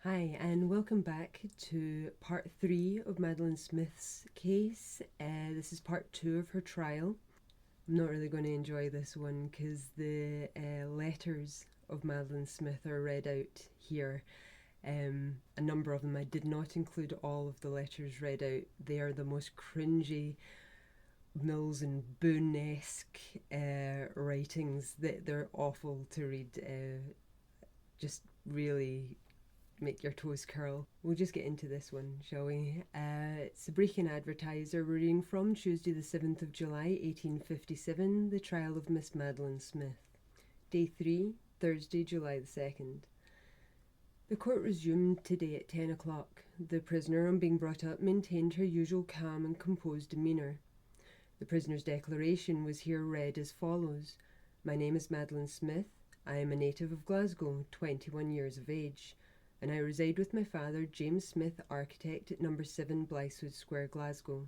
Hi, and welcome back to part 3 of Madeleine Smith's case. This is part 2 of her trial. I'm not really going to enjoy this one because the letters of Madeleine Smith are read out here. A number of them. I did not include all of the letters read out. They are the most cringy, Mills and Boone-esque writings. They're awful to read. Just really make your toes curl. We'll just get into this one, shall we? It's a Brecon Advertiser. We're reading from Tuesday the 7th of July 1857, the trial of Miss Madeleine Smith. Day 3, Thursday, July the 2nd. The court resumed today at 10 o'clock. The prisoner, on being brought up, maintained her usual calm and composed demeanour. The prisoner's declaration was here read as follows. My name is Madeleine Smith. I am a native of Glasgow, 21 years of age, and I reside with my father, James Smith, architect, at number 7 Blythewood Square, Glasgow.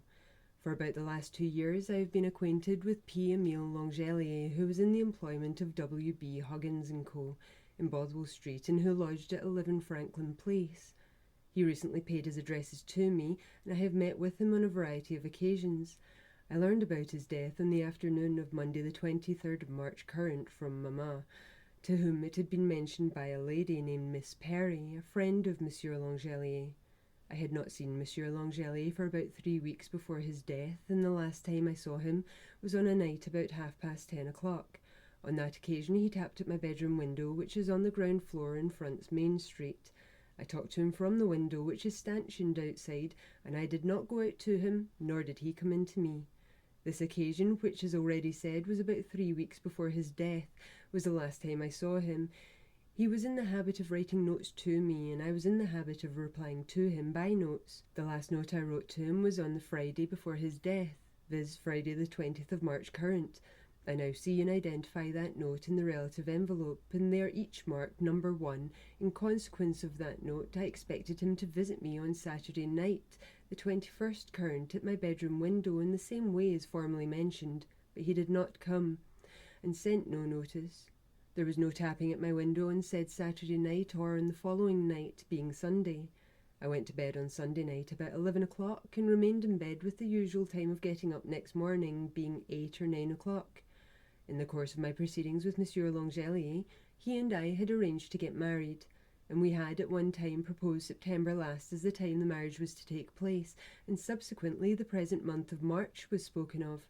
For about the last 2 years I have been acquainted with Pierre Emile L'Angelier, who was in the employment of W.B. Huggins & Co. in Bothwell Street, and who lodged at 11 Franklin Place. He recently paid his addresses to me, and I have met with him on a variety of occasions. I learned about his death on the afternoon of Monday the 23rd of March current from Mamma, to whom it had been mentioned by a lady named Miss Perry, a friend of Monsieur L'Angelier. I had not seen Monsieur L'Angelier for about 3 weeks before his death, and the last time I saw him was on a night about 10:30 o'clock. On that occasion he tapped at my bedroom window, which is on the ground floor and fronts Main Street. I talked to him from the window, which is stanchioned outside, and I did not go out to him, nor did he come in to me. This occasion, which, as already said, was about 3 weeks before his death, was the last time I saw him. He was in the habit of writing notes to me, and I was in the habit of replying to him by notes. The last note I wrote to him was on the Friday before his death, viz. Friday the 20th of March current. I now see and identify that note in the relative envelope, and they are each marked number 1. In consequence of that note, I expected him to visit me on Saturday night, the 21st current, at my bedroom window in the same way as formerly mentioned, but he did not come, and sent no notice. There was no tapping at my window on said Saturday night or on the following night, being Sunday. I went to bed on Sunday night about 11 o'clock, and remained in bed with the usual time of getting up next morning, being 8 or 9 o'clock. In the course of my proceedings with Monsieur L'Angelier, he and I had arranged to get married, and we had at one time proposed September last as the time the marriage was to take place, and subsequently the present month of March was spoken of.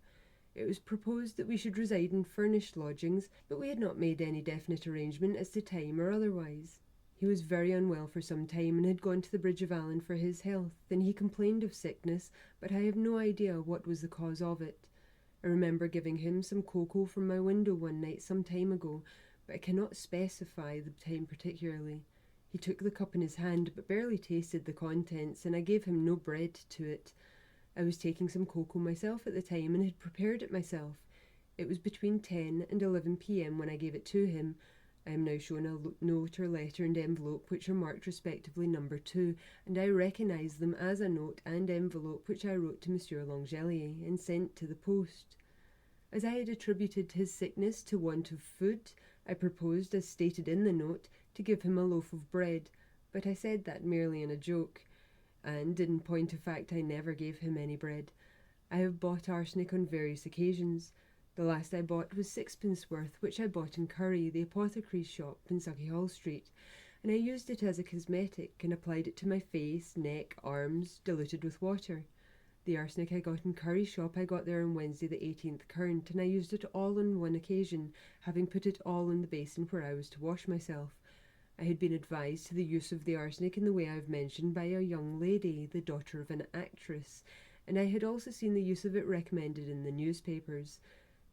It was proposed that we should reside in furnished lodgings, but we had not made any definite arrangement as to time or otherwise. He was very unwell for some time, and had gone to the Bridge of Allan for his health, and he complained of sickness, but I have no idea what was the cause of it. I remember giving him some cocoa from my window one night some time ago, but I cannot specify the time particularly. He took the cup in his hand, but barely tasted the contents, and I gave him no bread to it. I was taking some cocoa myself at the time, and had prepared it myself. It was between 10 and 11 p.m. when I gave it to him. I am now shown a note or letter and envelope which are marked respectively number 2, and I recognise them as a note and envelope which I wrote to Monsieur L'Angelier and sent to the post. As I had attributed his sickness to want of food, I proposed, as stated in the note, to give him a loaf of bread, but I said that merely in a joke, and in point of fact I never gave him any bread. I have bought arsenic on various occasions. The last I bought was 6pence worth, which I bought in Curry, the apothecary's shop in Sauchiehall Street, and I used it as a cosmetic, and applied it to my face, neck, arms, diluted with water. The arsenic I got in Curry's shop I got there on Wednesday the 18th current, and I used it all on one occasion, having put it all in the basin where I was to wash myself. I had been advised to the use of the arsenic in the way I have mentioned by a young lady, the daughter of an actress, and I had also seen the use of it recommended in the newspapers.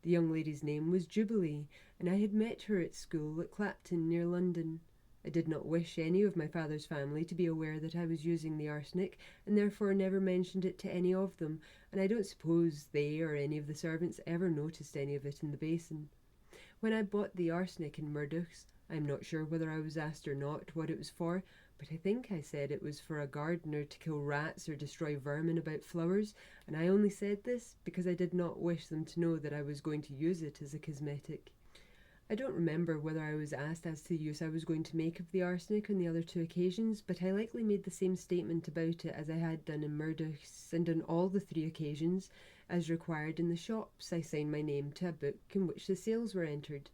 The young lady's name was Jubilee, and I had met her at school at Clapton, near London. I did not wish any of my father's family to be aware that I was using the arsenic, and therefore never mentioned it to any of them, and I don't suppose they or any of the servants ever noticed any of it in the basin. When I bought the arsenic in Murdoch's, I am not sure whether I was asked or not what it was for, but I think I said it was for a gardener to kill rats or destroy vermin about flowers, and I only said this because I did not wish them to know that I was going to use it as a cosmetic. I don't remember whether I was asked as to the use I was going to make of the arsenic on the other two occasions, but I likely made the same statement about it as I had done in Murdoch's, and on all the 3 occasions, as required in the shops, I signed my name to a book in which the sales were entered.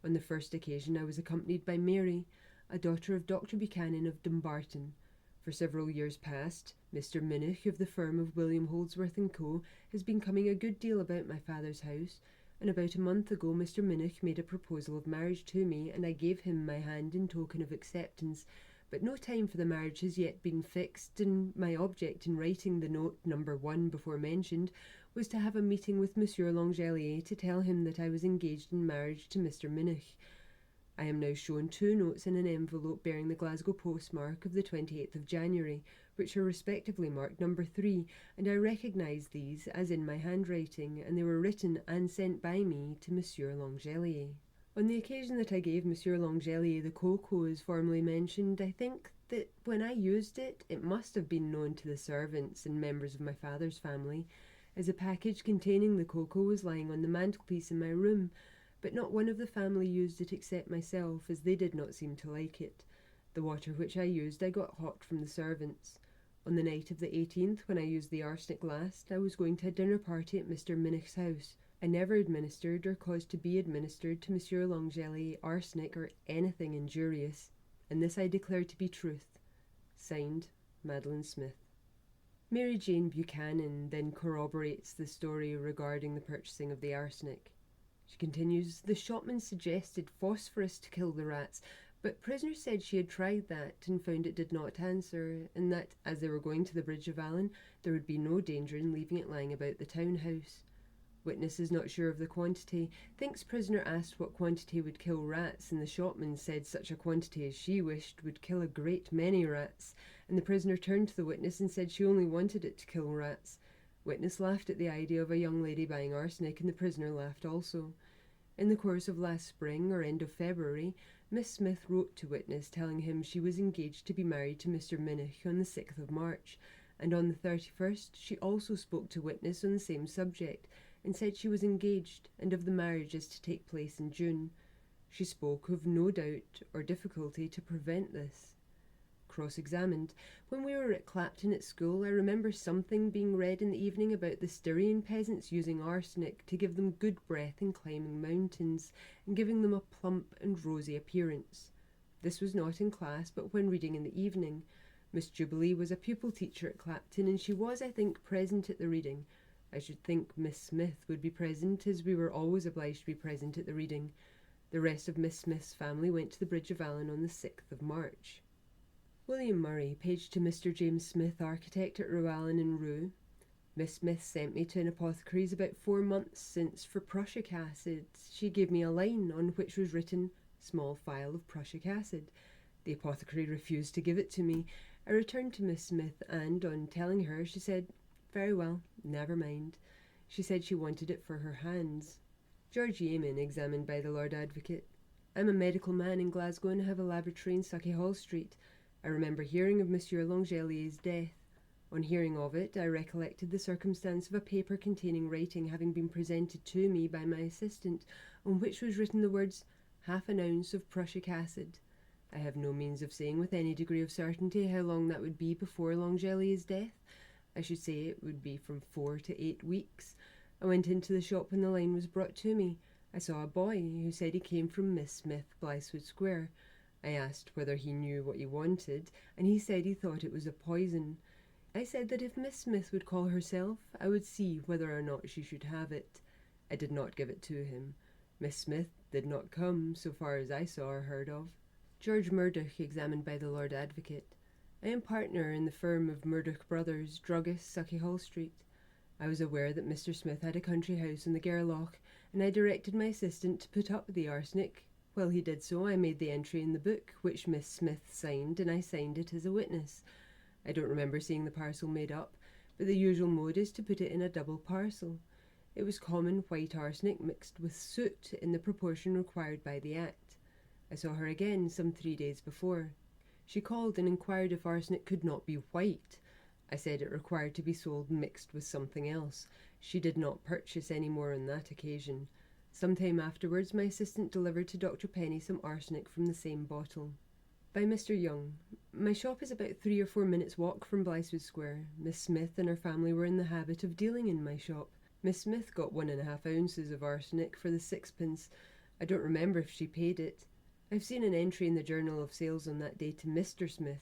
On the first occasion I was accompanied by Mary, a daughter of Dr. Buchanan of Dumbarton. For several years past, Mr. Minnick of the firm of William Holdsworth and Co. has been coming a good deal about my father's house, and about a month ago Mr. Minnick made a proposal of marriage to me, and I gave him my hand in token of acceptance, but no time for the marriage has yet been fixed, and my object in writing the note number 1 before mentioned was to have a meeting with Monsieur L'Angelier to tell him that I was engaged in marriage to Mr. Minnick. I am now shown 2 notes in an envelope bearing the Glasgow postmark of the 28th of January, which are respectively marked number 3, and I recognise these as in my handwriting, and they were written and sent by me to Monsieur L'Angelier. On the occasion that I gave Monsieur L'Angelier the cocoa as formerly mentioned, I think that when I used it, it must have been known to the servants and members of my father's family, as a package containing the cocoa was lying on the mantelpiece in my room, but not one of the family used it except myself, as they did not seem to like it. The water which I used I got hot from the servants. On the night of the 18th, when I used the arsenic last, I was going to a dinner party at Mr. Minnick's house. I never administered or caused to be administered to Monsieur L'Angelier arsenic or anything injurious, and this I declare to be truth. Signed, Madeleine Smith. Mary Jane Buchanan then corroborates the story regarding the purchasing of the arsenic. She continues, the shopman suggested phosphorus to kill the rats, but prisoner said she had tried that and found it did not answer, and that, as they were going to the Bridge of Allen, there would be no danger in leaving it lying about the town house. Witness is not sure of the quantity, thinks prisoner asked what quantity would kill rats, and the shopman said such a quantity as she wished would kill a great many rats, and the prisoner turned to the witness and said she only wanted it to kill rats. Witness laughed at the idea of a young lady buying arsenic, and the prisoner laughed also. In the course of last spring or end of February, Miss Smith wrote to witness telling him she was engaged to be married to Mr. Minnick on the 6th of March, and on the 31st she also spoke to witness on the same subject, and said she was engaged, and of the marriage is to take place in June. She spoke of no doubt or difficulty to prevent this. Cross-examined. When we were at Clapton at school, I remember something being read in the evening about the Styrian peasants using arsenic to give them good breath in climbing mountains, and giving them a plump and rosy appearance. This was not in class, but when reading in the evening. Miss Jubilee was a pupil teacher at Clapton, and she was, I think, present at the reading. I should think Miss Smith would be present, as we were always obliged to be present at the reading. The rest of Miss Smith's family went to the Bridge of Allen on the 6th of March. William Murray, page to Mr. James Smith, architect at Rowallen in Rue. Miss Smith sent me to an apothecary's about 4 months since for prussic acid. She gave me a line on which was written, small phial of prussic acid. The apothecary refused to give it to me. I returned to Miss Smith, and on telling her, she said, very well, never mind. She said she wanted it for her hands. George Yeaman, examined by the Lord Advocate. I'm a medical man in Glasgow and have a laboratory in Sauchiehall Street. I remember hearing of Monsieur L'Angelier's death. On hearing of it, I recollected the circumstance of a paper containing writing having been presented to me by my assistant, on which was written the words, half an ounce of prussic acid. I have no means of saying with any degree of certainty how long that would be before L'Angelier's death. I should say it would be from 4 to 8 weeks. I went into the shop when the line was brought to me. I saw a boy who said he came from Miss Smith, Blythswood Square. I asked whether he knew what he wanted, and he said he thought it was a poison. I said that if Miss Smith would call herself, I would see whether or not she should have it. I did not give it to him. Miss Smith did not come, so far as I saw or heard of. George Murdoch, examined by the Lord Advocate. I am partner in the firm of Murdoch Brothers, druggists, Sauchiehall Street. I was aware that Mr. Smith had a country house in the Gairloch, and I directed my assistant to put up the arsenic. While he did so, I made the entry in the book, which Miss Smith signed, and I signed it as a witness. I don't remember seeing the parcel made up, but the usual mode is to put it in a double parcel. It was common white arsenic mixed with soot in the proportion required by the Act. I saw her again some 3 days before. She called and inquired if arsenic could not be white. I said it required to be sold mixed with something else. She did not purchase any more on that occasion. Some time afterwards, my assistant delivered to Dr. Penny some arsenic from the same bottle. By Mr. Young. My shop is about 3 or 4 minutes' walk from Blythewood Square. Miss Smith and her family were in the habit of dealing in my shop. Miss Smith got 1.5 ounces of arsenic for the 6p. I don't remember if she paid it. I've seen an entry in the Journal of Sales on that day to Mr. Smith.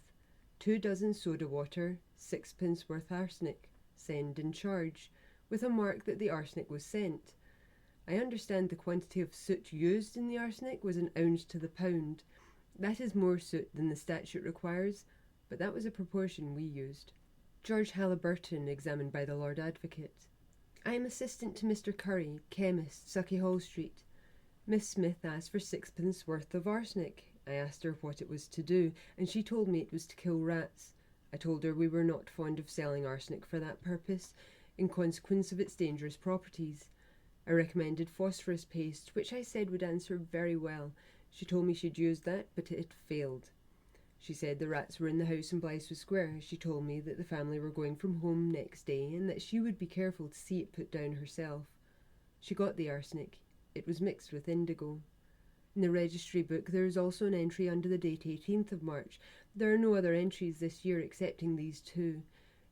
2 dozen soda water, 6p worth arsenic. Send and charge, with a mark that the arsenic was sent. I understand the quantity of soot used in the arsenic was 1 ounce to the pound. That is more soot than the statute requires, but that was a proportion we used. George Halliburton, examined by the Lord Advocate. I am assistant to Mr. Curry, chemist, Sucky Hall Street. Miss Smith asked for 6p worth of arsenic. I asked her what it was to do, and she told me it was to kill rats. I told her we were not fond of selling arsenic for that purpose, in consequence of its dangerous properties. I recommended phosphorus paste, which I said would answer very well. She told me she'd used that, but it failed. She said the rats were in the house in Blythewood Square. She told me that the family were going from home next day and that she would be careful to see it put down herself. She got the arsenic. It was mixed with indigo. In the registry book there is also an entry under the date 18th of March. There are no other entries this year excepting these 2.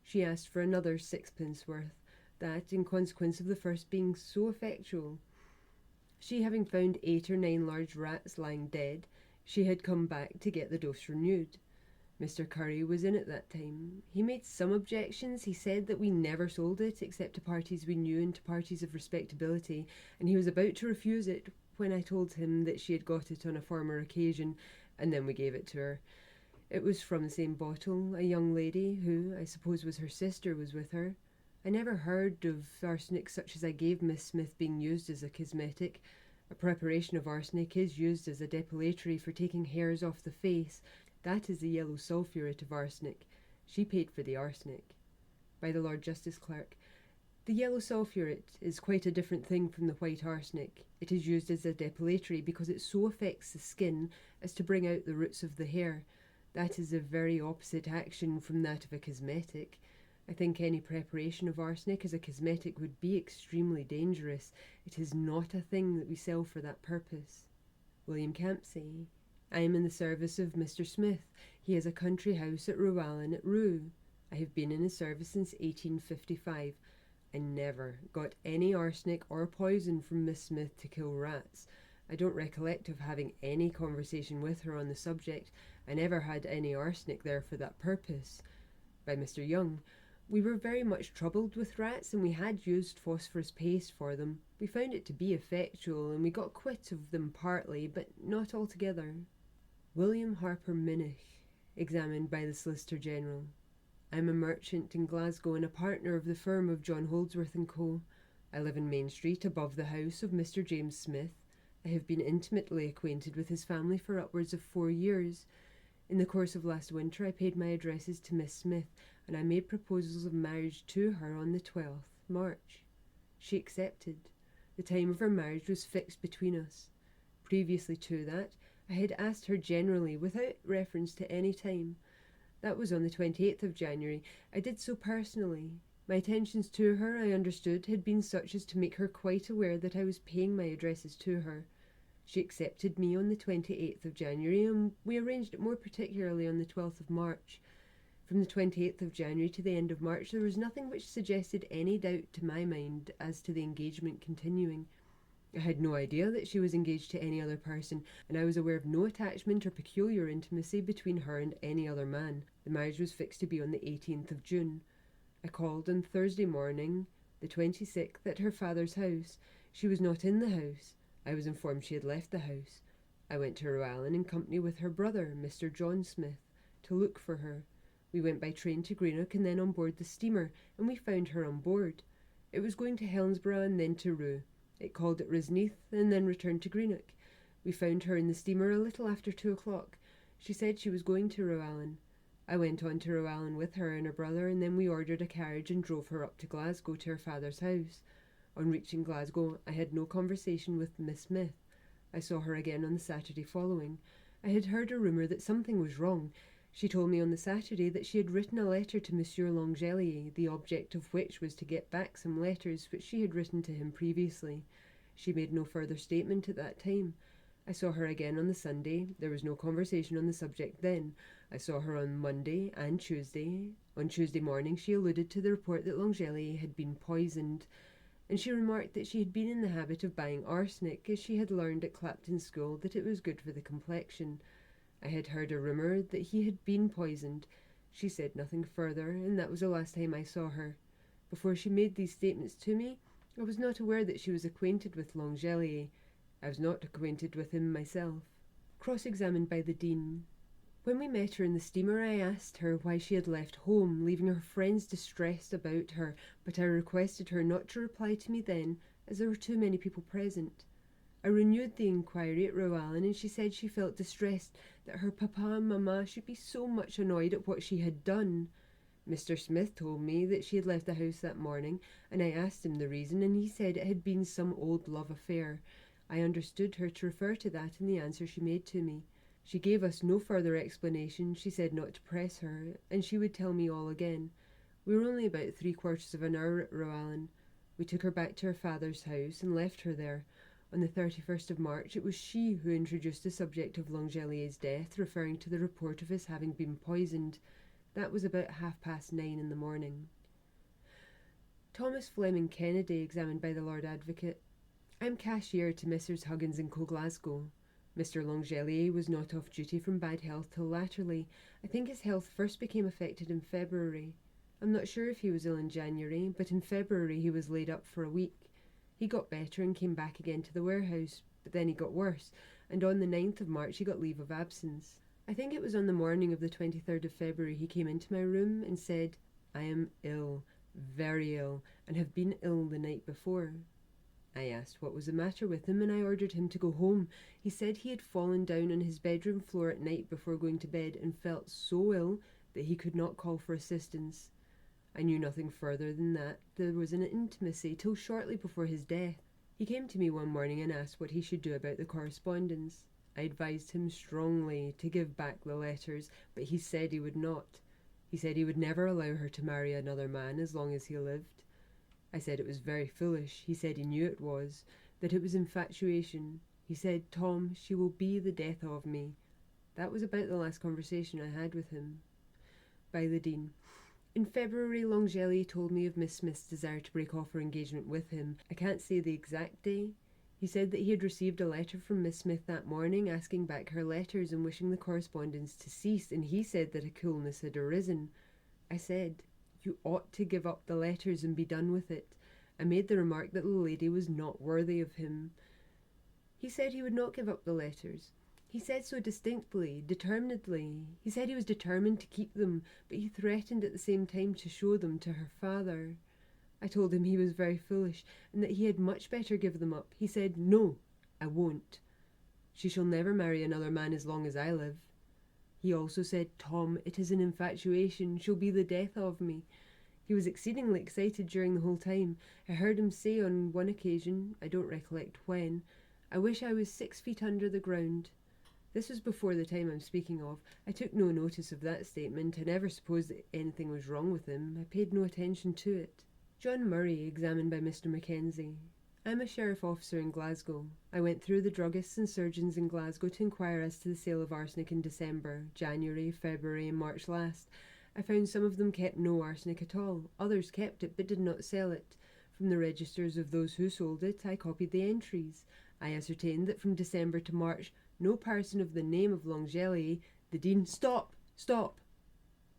She asked for another 6p worth, that in consequence of the first being so effectual. She having found 8 or 9 large rats lying dead, she had come back to get the dose renewed. Mr. Curry was in at that time. He made some objections. He said that we never sold it except to parties we knew and to parties of respectability, and he was about to refuse it when I told him that she had got it on a former occasion, and then we gave it to her. It was from the same bottle. A young lady, who I suppose was her sister, was with her. I never heard of arsenic such as I gave Miss Smith being used as a cosmetic. A preparation of arsenic is used as a depilatory for taking hairs off the face. That is the yellow sulphuret of arsenic. She paid for the arsenic. By the Lord Justice Clerk. The yellow sulphuret is quite a different thing from the white arsenic. It is used as a depilatory because it so affects the skin as to bring out the roots of the hair. That is a very opposite action from that of a cosmetic. I think any preparation of arsenic as a cosmetic would be extremely dangerous. It is not a thing that we sell for that purpose. William Campsey. I am in the service of Mr. Smith. He has a country house at Rowallan at Rue. I have been in his service since 1855. I never got any arsenic or poison from Miss Smith to kill rats. I don't recollect of having any conversation with her on the subject. I never had any arsenic there for that purpose. By Mr. Young. We were very much troubled with rats, and we had used phosphorus paste for them. We found it to be effectual, and we got quit of them partly, but not altogether. William Harper Minich, examined by the Solicitor General. I am a merchant in Glasgow and a partner of the firm of John Holdsworth & Co. I live in Main Street, above the house of Mr. James Smith. I have been intimately acquainted with his family for upwards of 4 years. In the course of last winter I paid my addresses to Miss Smith, and I made proposals of marriage to her on the 12th March. She accepted. The time of her marriage was fixed between us. Previously to that, I had asked her generally, without reference to any time. That was on the 28th of January. I did so personally. My attentions to her, I understood, had been such as to make her quite aware that I was paying my addresses to her. She accepted me on the 28th of January, and we arranged it more particularly on the 12th of March. From the 28th of January to the end of March, there was nothing which suggested any doubt to my mind as to the engagement continuing. I had no idea that she was engaged to any other person, and I was aware of no attachment or peculiar intimacy between her and any other man. The marriage was fixed to be on the 18th of June. I called on Thursday morning, the 26th, at her father's house. She was not in the house. I was informed she had left the house. I went to Rowallan in company with her brother, Mr. John Smith, to look for her. We went by train to Greenock and then on board the steamer, and we found her on board. It was going to Helensburgh and then to Rue. It called at Risneath and then returned to Greenock. We found her in the steamer a little after 2 o'clock. She said she was going to Rowallan. I went on to Rowallan with her and her brother, and then we ordered a carriage and drove her up to Glasgow to her father's house. On reaching Glasgow, I had no conversation with Miss Smith. I saw her again on the Saturday following. I had heard a rumour that something was wrong. She told me on the Saturday that she had written a letter to Monsieur L'Angelier, the object of which was to get back some letters which she had written to him previously. She made no further statement at that time. I saw her again on the Sunday. There was no conversation on the subject then. I saw her on Monday and Tuesday. On Tuesday morning she alluded to the report that L'Angelier had been poisoned, and she remarked that she had been in the habit of buying arsenic, as she had learned at Clapton School that it was good for the complexion. I had heard a rumour that he had been poisoned. She said nothing further, and that was the last time I saw her. Before she made these statements to me, I was not aware that she was acquainted with L'Angelier. I was not acquainted with him myself. Cross-examined by the Dean. When we met her in the steamer, I asked her why she had left home, leaving her friends distressed about her, but I requested her not to reply to me then, as there were too many people present. I renewed the inquiry at Rowallan, and she said she felt distressed that her papa and mamma should be so much annoyed at what she had done. Mr. Smith told me that she had left the house that morning, and I asked him the reason, and he said it had been some old love affair. I understood her to refer to that in the answer she made to me. She gave us no further explanation. She said not to press her, and she would tell me all again. We were only about 3/4 of an hour at Rowallan. We took her back to her father's house and left her there. On the 31st of March, it was she who introduced the subject of L'Angelier's death, referring to the report of his having been poisoned. That was about 9:30 in the morning. Thomas Fleming Kennedy, examined by the Lord Advocate. I am cashier to Messrs. Huggins & Co. Glasgow. Mr. L'Angelier was not off duty from bad health till latterly. I think his health first became affected in February. I'm not sure if he was ill in January, but in February he was laid up for a week. He got better and came back again to the warehouse, but then he got worse, and on the 9th of March he got leave of absence. I think it was on the morning of the 23rd of February he came into my room and said, "I am ill, very ill, and have been ill the night before." I asked what was the matter with him, and I ordered him to go home. He said he had fallen down on his bedroom floor at night before going to bed and felt so ill that he could not call for assistance. I knew nothing further than that there was an intimacy till shortly before his death. He came to me one morning and asked what he should do about the correspondence. I advised him strongly to give back the letters, but he said he would not. He said he would never allow her to marry another man as long as he lived. I said it was very foolish. He said he knew it was, that it was infatuation. He said, "Tom, she will be the death of me." That was about the last conversation I had with him. By the Dean. In February, L'Angelier told me of Miss Smith's desire to break off her engagement with him. I can't say the exact day. He said that he had received a letter from Miss Smith that morning asking back her letters and wishing the correspondence to cease, and he said that a coolness had arisen. I said, "You ought to give up the letters and be done with it." I made the remark that the lady was not worthy of him. He said he would not give up the letters. He said so distinctly, determinedly. He said he was determined to keep them, but he threatened at the same time to show them to her father. I told him he was very foolish, and that he had much better give them up. He said, "No, I won't. She shall never marry another man as long as I live." He also said, "Tom, it is an infatuation. She'll be the death of me." He was exceedingly excited during the whole time. I heard him say on one occasion, I don't recollect when, "I wish I was 6 feet under the ground." This was before the time I'm speaking of. I took no notice of that statement. I never supposed that anything was wrong with him. I paid no attention to it. John Murray, examined by Mr. Mackenzie. I am a sheriff officer in Glasgow. I went through the druggists and surgeons in Glasgow to inquire as to the sale of arsenic in December, January, February and March last. I found some of them kept no arsenic at all. Others kept it but did not sell it. From the registers of those who sold it, I copied the entries. I ascertained that from December to March, no person of the name of L'Angelier, the Dean— Stop!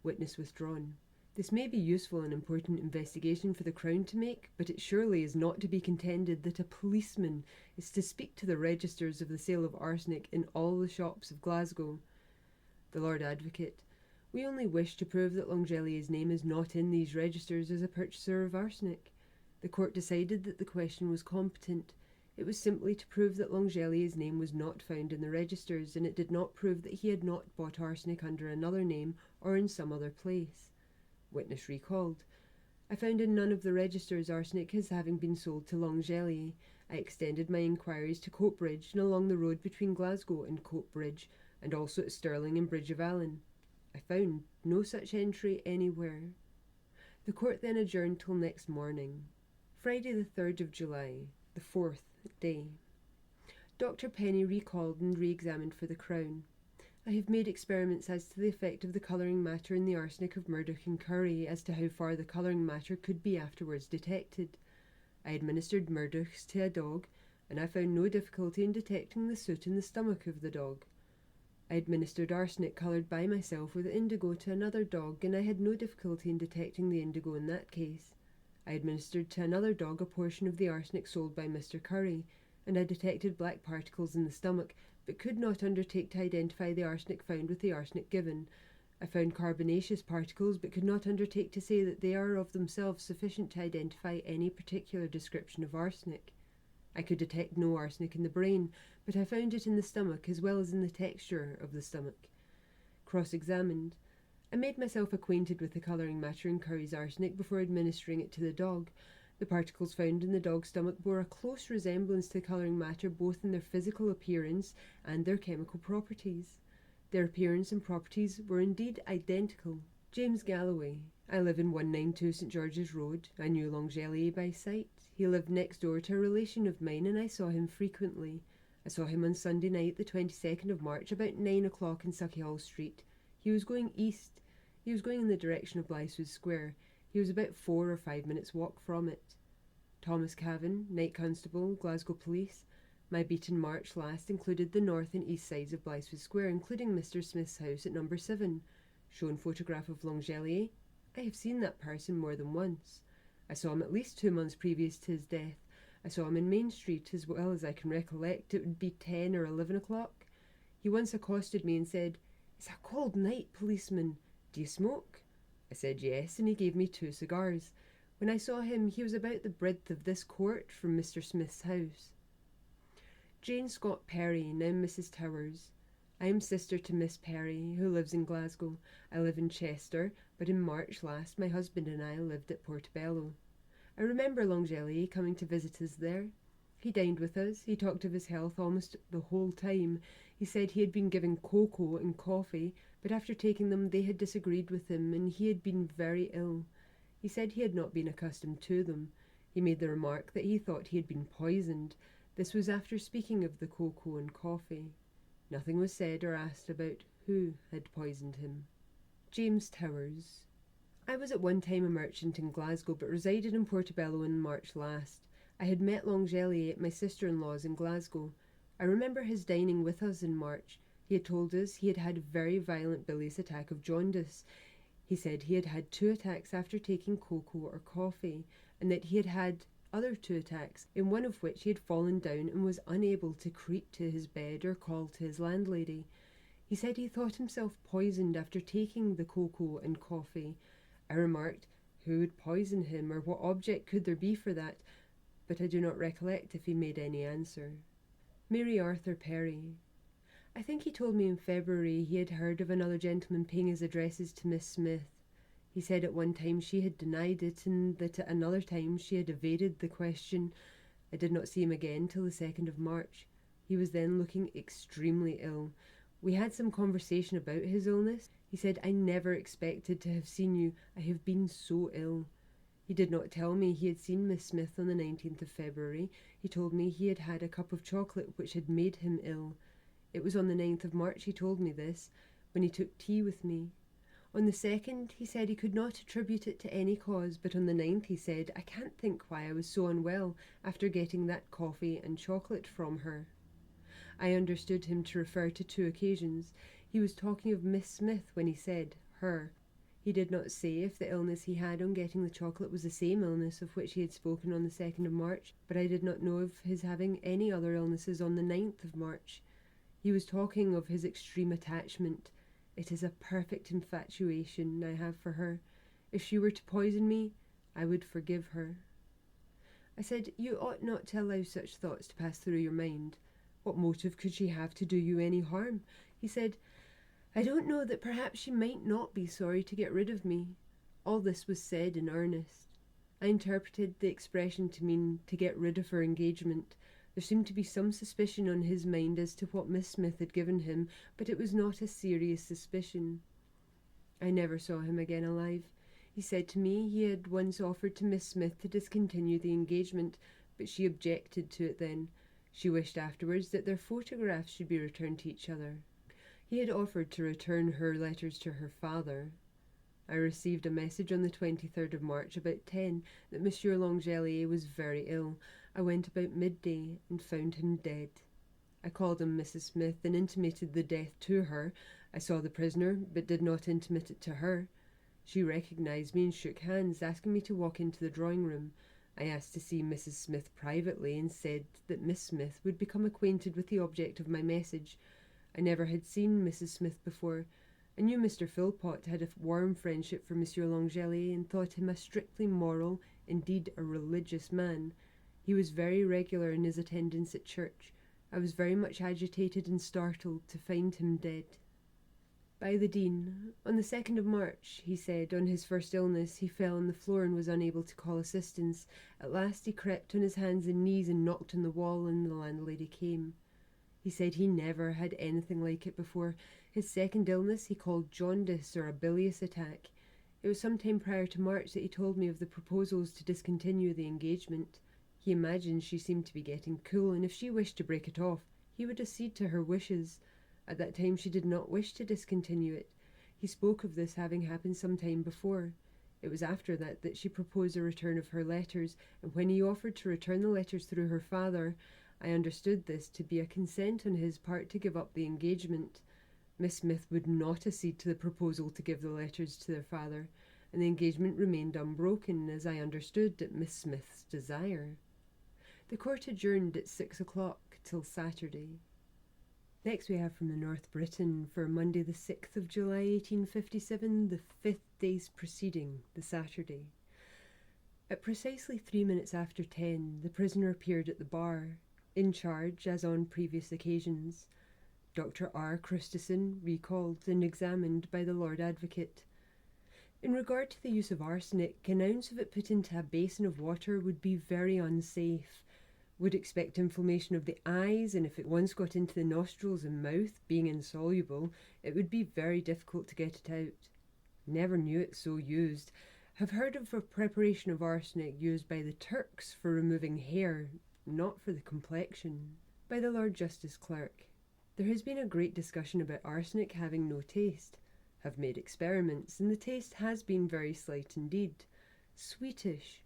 Witness withdrawn. This may be useful and important investigation for the Crown to make, but it surely is not to be contended that a policeman is to speak to the registers of the sale of arsenic in all the shops of Glasgow. The Lord Advocate. We only wish to prove that L'Angelier's name is not in these registers as a purchaser of arsenic. The court decided that the question was competent. It was simply to prove that L'Angelier's name was not found in the registers, and it did not prove that he had not bought arsenic under another name or in some other place. Witness recalled. I found in none of the registers arsenic as having been sold to L'Angelier. I extended my inquiries to Coatbridge and along the road between Glasgow and Coatbridge, and also at Stirling and Bridge of Allen. I found no such entry anywhere. The court then adjourned till next morning. Friday the 3rd of July. The The 4th day. Dr. Penny recalled and re-examined for the Crown. I have made experiments as to the effect of the colouring matter in the arsenic of Murdoch and Curry as to how far the colouring matter could be afterwards detected. I administered Murdoch's to a dog, and I found no difficulty in detecting the soot in the stomach of the dog. I administered arsenic coloured by myself with indigo to another dog, and I had no difficulty in detecting the indigo in that case. I administered to another dog a portion of the arsenic sold by Mr. Curry, and I detected black particles in the stomach, but could not undertake to identify the arsenic found with the arsenic given. I found carbonaceous particles, but could not undertake to say that they are of themselves sufficient to identify any particular description of arsenic. I could detect no arsenic in the brain, but I found it in the stomach as well as in the texture of the stomach. Cross-examined. I made myself acquainted with the colouring matter in Curry's arsenic before administering it to the dog. The particles found in the dog's stomach bore a close resemblance to the colouring matter both in their physical appearance and their chemical properties. Their appearance and properties were indeed identical. James Galloway. I live in 192 St George's Road. I knew L'Angelier by sight. He lived next door to a relation of mine, and I saw him frequently. I saw him on Sunday night, the 22nd of March, about 9 o'clock in Sauchiehall Street. He was going east. He was going in the direction of Blythswood Square. He was about 4 or 5 minutes' walk from it. Thomas Cavan, Night Constable, Glasgow Police. My beat in March last included the north and east sides of Blythswood Square, including Mr. Smith's house at number 7. Shown photograph of L'Angelier. I have seen that person more than once. I saw him at least 2 months previous to his death. I saw him in Main Street as well as I can recollect. It would be 10 or 11 o'clock. He once accosted me and said, "It's a cold night, policeman. Do you smoke?" I said yes, and he gave me 2 cigars. When I saw him, he was about the breadth of this court from Mr. Smith's house. Jane Scott Perry, now Mrs. Towers. I am sister to Miss Perry, who lives in Glasgow. I live in Chester, but in March last my husband and I lived at Portobello. I remember L'Angelier coming to visit us there. He dined with us. He talked of his health almost the whole time. He said he had been given cocoa and coffee, but after taking them they had disagreed with him, and he had been very ill. He said he had not been accustomed to them. He made the remark that he thought he had been poisoned. This was after speaking of the cocoa and coffee. Nothing was said or asked about who had poisoned him. James Towers. I was at one time a merchant in Glasgow, but resided in Portobello in March last. I had met L'Angelier at my sister-in-law's in Glasgow. I remember his dining with us in March. He had told us he had had a very violent bilious attack of jaundice. He said he had had 2 attacks after taking cocoa or coffee, and that he had had other 2 attacks, in one of which he had fallen down and was unable to creep to his bed or call to his landlady. He said he thought himself poisoned after taking the cocoa and coffee. I remarked, who would poison him, or what object could there be for that, but I do not recollect if he made any answer. Mary Arthur Perry. I think he told me in February he had heard of another gentleman paying his addresses to Miss Smith. He said at one time she had denied it, and that at another time she had evaded the question. I did not see him again till the 2nd of March. He was then looking extremely ill. We had some conversation about his illness. He said, "I never expected to have seen you. I have been so ill." He did not tell me he had seen Miss Smith on the 19th of February. He told me he had had a cup of chocolate which had made him ill. It was on the 9th of March he told me this, when he took tea with me. On the 2nd, he said he could not attribute it to any cause, but on the 9th he said, "I can't think why I was so unwell after getting that coffee and chocolate from her." I understood him to refer to 2 occasions. He was talking of Miss Smith when he said her. He did not say if the illness he had on getting the chocolate was the same illness of which he had spoken on the 2nd of March, but I did not know of his having any other illnesses on the 9th of March. He was talking of his extreme attachment. It is a perfect infatuation I have for her. If she were to poison me, I would forgive her. I said, "You ought not to allow such thoughts to pass through your mind. What motive could she have to do you any harm?" He said, "I don't know, that perhaps she might not be sorry to get rid of me." All this was said in earnest. I interpreted the expression to mean to get rid of her engagement. There seemed to be some suspicion on his mind as to what Miss Smith had given him, but it was not a serious suspicion. I never saw him again alive. He said to me he had once offered to Miss Smith to discontinue the engagement, but she objected to it then. She wished afterwards that their photographs should be returned to each other. He had offered to return her letters to her father. I received a message on the 23rd of March about 10 that Monsieur L'Angelier was very ill. I went about midday and found him dead. I called on Mrs. Smith and intimated the death to her. I saw the prisoner, but did not intimate it to her. She recognised me and shook hands, asking me to walk into the drawing room. I asked to see Mrs. Smith privately and said that Miss Smith would become acquainted with the object of my message. I never had seen Mrs. Smith before. I knew Mr. Philpot had a warm friendship for Monsieur L'Angelier and thought him a strictly moral, indeed a religious man. He was very regular in his attendance at church. I was very much agitated and startled to find him dead. By the Dean, on the 2nd of March, he said, on his first illness, he fell on the floor and was unable to call assistance. At last he crept on his hands and knees and knocked on the wall, and the landlady came. He said he never had anything like it before. His second illness he called jaundice or a bilious attack. It was some time prior to March that he told me of the proposals to discontinue the engagement. He imagined she seemed to be getting cool, and if she wished to break it off, he would accede to her wishes. At that time she did not wish to discontinue it. He spoke of this having happened some time before. It was after that she proposed a return of her letters, and when he offered to return the letters through her father, I understood this to be a consent on his part to give up the engagement. Miss Smith would not accede to the proposal to give the letters to their father, and the engagement remained unbroken, as I understood, at Miss Smith's desire. The court adjourned at 6 o'clock till Saturday. Next we have from the North Briton for Monday the 6th of July 1857, the 5th day's proceeding, the Saturday. At precisely 3 minutes after 10, the prisoner appeared at the bar, in charge as on previous occasions. Dr. R. Christison recalled and examined by the Lord Advocate. In regard to the use of arsenic, an ounce of it put into a basin of water would be very unsafe. Would expect inflammation of the eyes, and if it once got into the nostrils and mouth, being insoluble, it would be very difficult to get it out. Never knew it so used. Have heard of a preparation of arsenic used by the Turks for removing hair, not for the complexion. By the Lord Justice Clerk. There has been a great discussion about arsenic having no taste. Have made experiments, and the taste has been very slight indeed. Sweetish.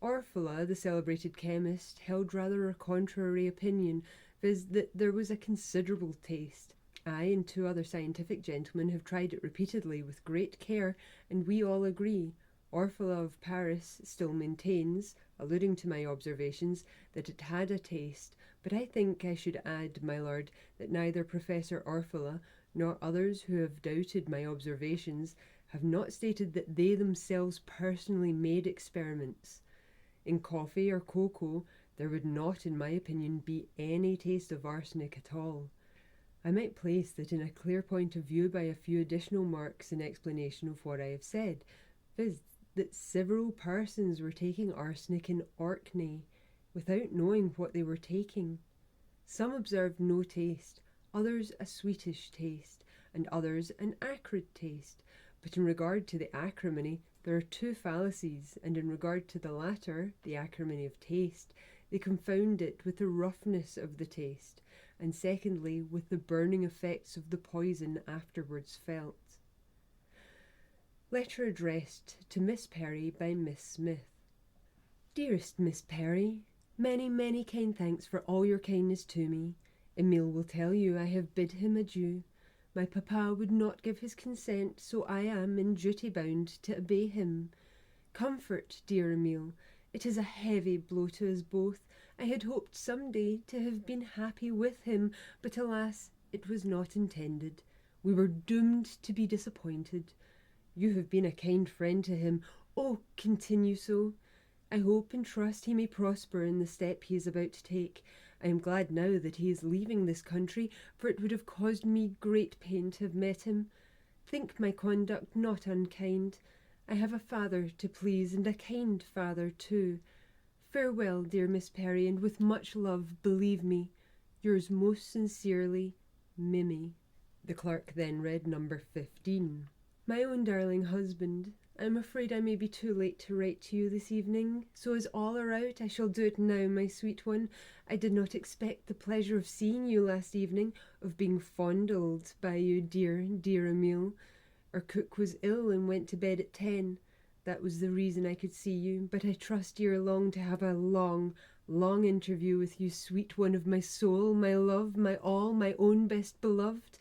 Orfila, the celebrated chemist, held rather a contrary opinion, viz. That there was a considerable taste. I and 2 other scientific gentlemen have tried it repeatedly with great care, and we all agree. Orfila of Paris still maintains, alluding to my observations, that it had a taste, but I think I should add, my lord, that neither Professor Orfila nor others who have doubted my observations have not stated that they themselves personally made experiments. In coffee or cocoa there would not, in my opinion, be any taste of arsenic at all. I might place that in a clear point of view by a few additional marks in explanation of what I have said, viz. That several persons were taking arsenic in Orkney without knowing what they were taking. Some observed no taste, others a sweetish taste, and others an acrid taste. But in regard to the acrimony, there are 2 fallacies, and in regard to the latter, the acrimony of taste, they confound it with the roughness of the taste, and secondly, with the burning effects of the poison afterwards felt. Letter addressed to Miss Perry by Miss Smith. Dearest Miss Perry, many, many kind thanks for all your kindness to me. Emile will tell you I have bid him adieu. My papa would not give his consent, so I am in duty bound to obey him. Comfort, dear Emile. It is a heavy blow to us both. I had hoped some day to have been happy with him, but alas, it was not intended. We were doomed to be disappointed. You have been a kind friend to him. Oh, continue so. I hope and trust he may prosper in the step he is about to take. I am glad now that he is leaving this country, for it would have caused me great pain to have met him. Think my conduct not unkind. I have a father to please, and a kind father too. Farewell, dear Miss Perry, and with much love, believe me, yours most sincerely, Mimmy. The clerk then read number 15. My own darling husband, I'm afraid I may be too late to write to you this evening, so as all are out, I shall do it now, my sweet one. I did not expect the pleasure of seeing you last evening, of being fondled by you, dear, dear Emile. Our cook was ill and went to bed at 10. That was the reason I could see you, but I trust ere long to have a long, long interview with you, sweet one of my soul, my love, my all, my own best beloved.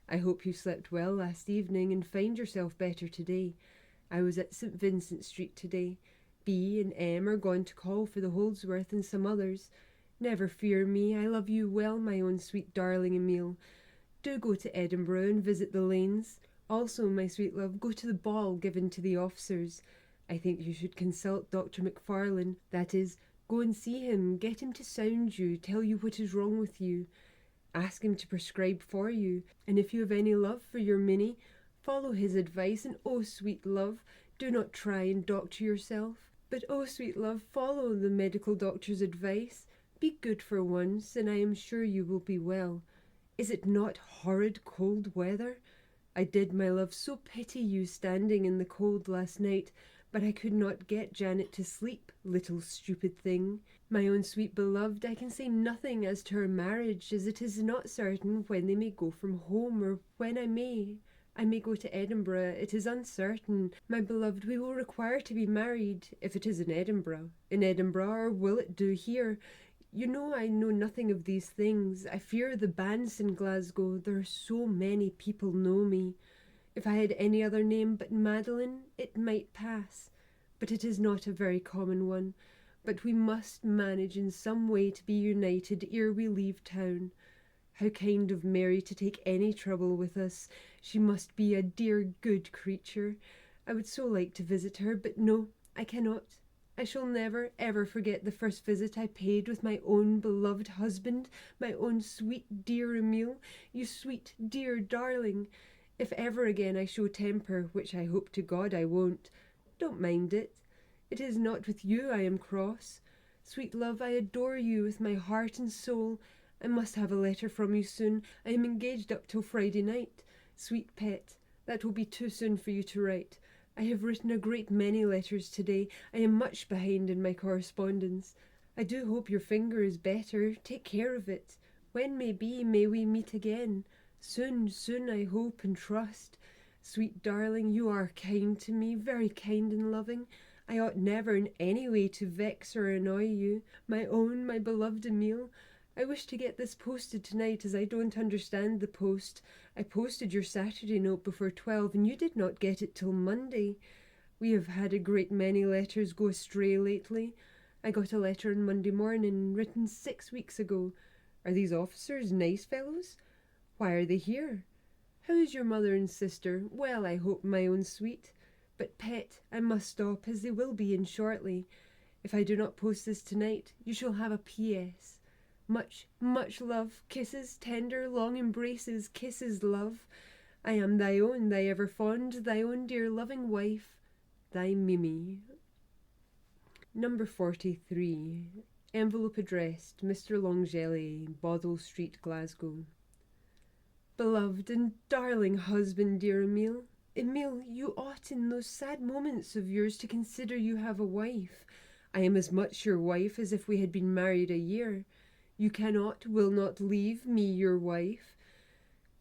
I hope you slept well last evening and find yourself better today. I was at St. Vincent Street today. B and M are gone to call for the Holdsworth and some others. Never fear me, I love you well, my own sweet darling Emile. Do go to Edinburgh and visit the lanes. Also, my sweet love, go to the ball given to the officers. I think you should consult Dr. Macfarlane. That is, go and see him, get him to sound you, tell you what is wrong with you. Ask him to prescribe for you, and if you have any love for your Minnie, follow his advice, and oh, sweet love, do not try and doctor yourself. But oh, sweet love, follow the medical doctor's advice. Be good for once, and I am sure you will be well. Is it not horrid cold weather? I did, my love, so pity you standing in the cold last night, but I could not get Janet to sleep, little stupid thing. My own sweet beloved, I can say nothing as to her marriage, as it is not certain when they may go from home, or when I may go to Edinburgh. It is uncertain. My beloved, we will require to be married, if it is in Edinburgh. In Edinburgh, or will it do here? You know I know nothing of these things. I fear the banns in Glasgow. There are so many people know me. If I had any other name but Madeleine, it might pass. But it is not a very common one. But we must manage in some way to be united ere we leave town. How kind of Mary to take any trouble with us. She must be a dear good creature. I would so like to visit her, but no, I cannot. I shall never, ever forget the first visit I paid with my own beloved husband, my own sweet dear Emile, you sweet dear darling. If ever again I show temper, which I hope to God I won't, don't mind it. It is not with you I am cross. Sweet love, I adore you with my heart and soul. I must have a letter from you soon. I am engaged up till Friday night. Sweet pet, that will be too soon for you to write. I have written a great many letters today. I am much behind in my correspondence. I do hope your finger is better. Take care of it. When may we meet again? Soon, soon, I hope and trust. Sweet darling, you are kind to me, very kind and loving. I ought never in any way to vex or annoy you. My own, my beloved Emile, I wish to get this posted tonight, as I don't understand the post. I posted your Saturday note before 12, and you did not get it till Monday. We have had a great many letters go astray lately. I got a letter on Monday morning, written 6 weeks ago. Are these officers nice fellows? Why are they here? How is your mother and sister? Well, I hope, my own sweet. But, pet, I must stop, as they will be in shortly. If I do not post this tonight, you shall have a P.S. Much, much love, kisses, tender, long embraces, kisses, love. I am thy own, thy ever fond, thy own dear loving wife, thy Mimi. Number 43. Envelope addressed Mr. L'Angelier, Bothwell Street, Glasgow. Beloved and darling husband, dear Emile. Emile, you ought in those sad moments of yours to consider you have a wife. I am as much your wife as if we had been married a year. You cannot, will not leave me your wife.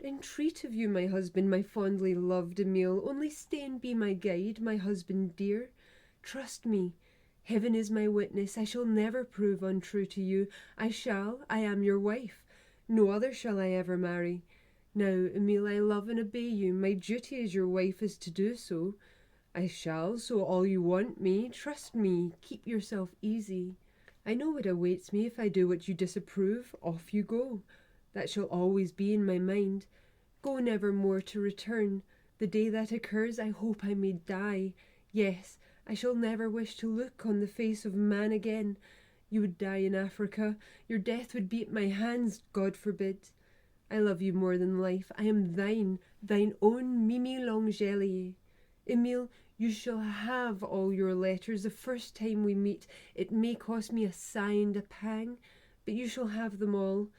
Entreat of you, my husband, my fondly loved Emile, only stay and be my guide, my husband dear. Trust me. Heaven is my witness, I shall never prove untrue to you. I am your wife. No other shall I ever marry. Now, Emile, I love and obey you. My duty as your wife is to do so. I shall, so all you want me. Trust me. Keep yourself easy. I know what awaits me if I do what you disapprove. Off you go. That shall always be in my mind. Go never more to return. The day that occurs, I hope I may die. Yes, I shall never wish to look on the face of man again. You would die in Africa. Your death would be at my hands, God forbid. I love you more than life. I am thine, thine own Mimi L'Angelier. Emile, you shall have all your letters the first time we meet. It may cost me a sigh and a pang, but you shall have them all.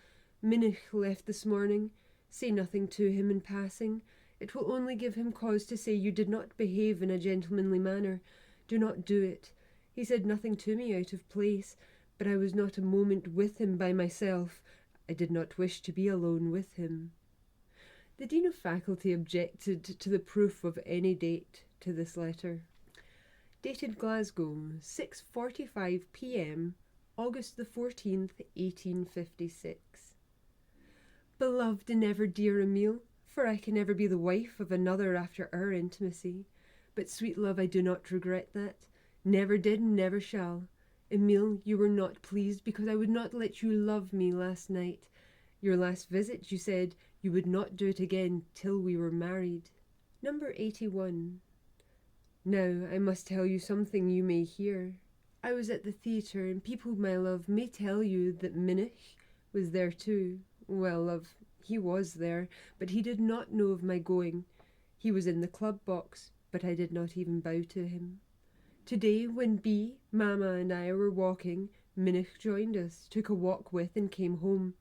Minich left this morning. Say nothing to him in passing. It will only give him cause to say you did not behave in a gentlemanly manner. Do not do it. He said nothing to me out of place, but I was not a moment with him by myself. I did not wish to be alone with him. The Dean of Faculty objected to the proof of any date to this letter. Dated Glasgow, 6:45 p.m., August the 14th, 1856. Beloved and ever dear Emile, for I can never be the wife of another after our intimacy. But, sweet love, I do not regret that. Never did and never shall. Emile, you were not pleased because I would not let you love me last night. Your last visit, you said you would not do it again till we were married. Number 81. Now, I must tell you something you may hear. I was at the theatre, and people, my love, may tell you that Minich was there too. Well, love, he was there, but he did not know of my going. He was in the club box, but I did not even bow to him. Today, when B, Mamma, and I were walking, Minich joined us, took a walk with, and came home.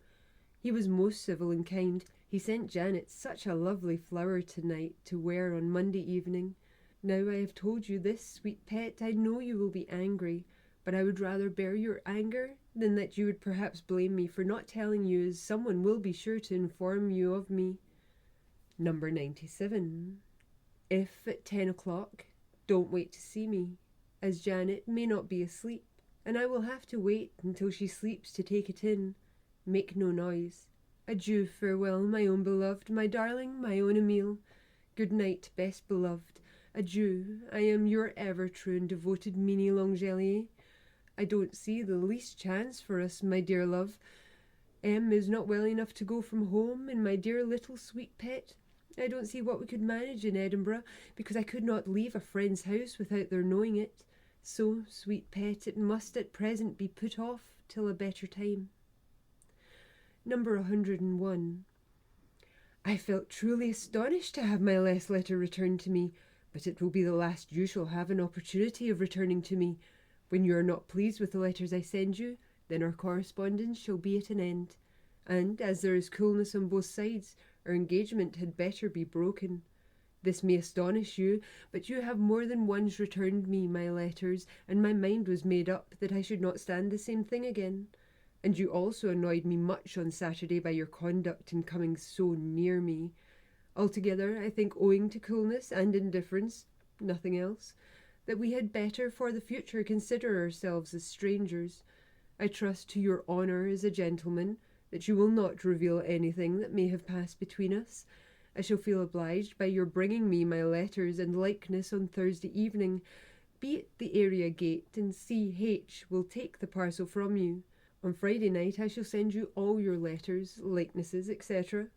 He was most civil and kind. He sent Janet such a lovely flower tonight to wear on Monday evening. Now I have told you this, sweet pet, I know you will be angry, but I would rather bear your anger than that you would perhaps blame me for not telling you, as someone will be sure to inform you of me. Number 97. If at 10 o'clock, don't wait to see me, as Janet may not be asleep, and I will have to wait until she sleeps to take it in. Make no noise. Adieu, farewell, my own beloved, my darling, my own Emile. Good night, best beloved. Adieu, I am your ever true and devoted Emile L'Angelier. I don't see the least chance for us, my dear love. Em is not well enough to go from home, and my dear little sweet pet, I don't see what we could manage in Edinburgh, because I could not leave a friend's house without their knowing it. So, sweet pet, it must at present be put off till a better time. Number 101. I felt truly astonished to have my last letter returned to me, but it will be the last you shall have an opportunity of returning to me. When you are not pleased with the letters I send you, then our correspondence shall be at an end, and, as there is coolness on both sides, our engagement had better be broken. This may astonish you, but you have more than once returned me my letters, and my mind was made up that I should not stand the same thing again. And you also annoyed me much on Saturday by your conduct in coming so near me. Altogether, I think, owing to coolness and indifference, nothing else, that we had better for the future consider ourselves as strangers. I trust to your honour as a gentleman that you will not reveal anything that may have passed between us. I shall feel obliged by your bringing me my letters and likeness on Thursday evening. Be at the area gate, and C.H. will take the parcel from you. On Friday night I shall send you all your letters, likenesses, etc.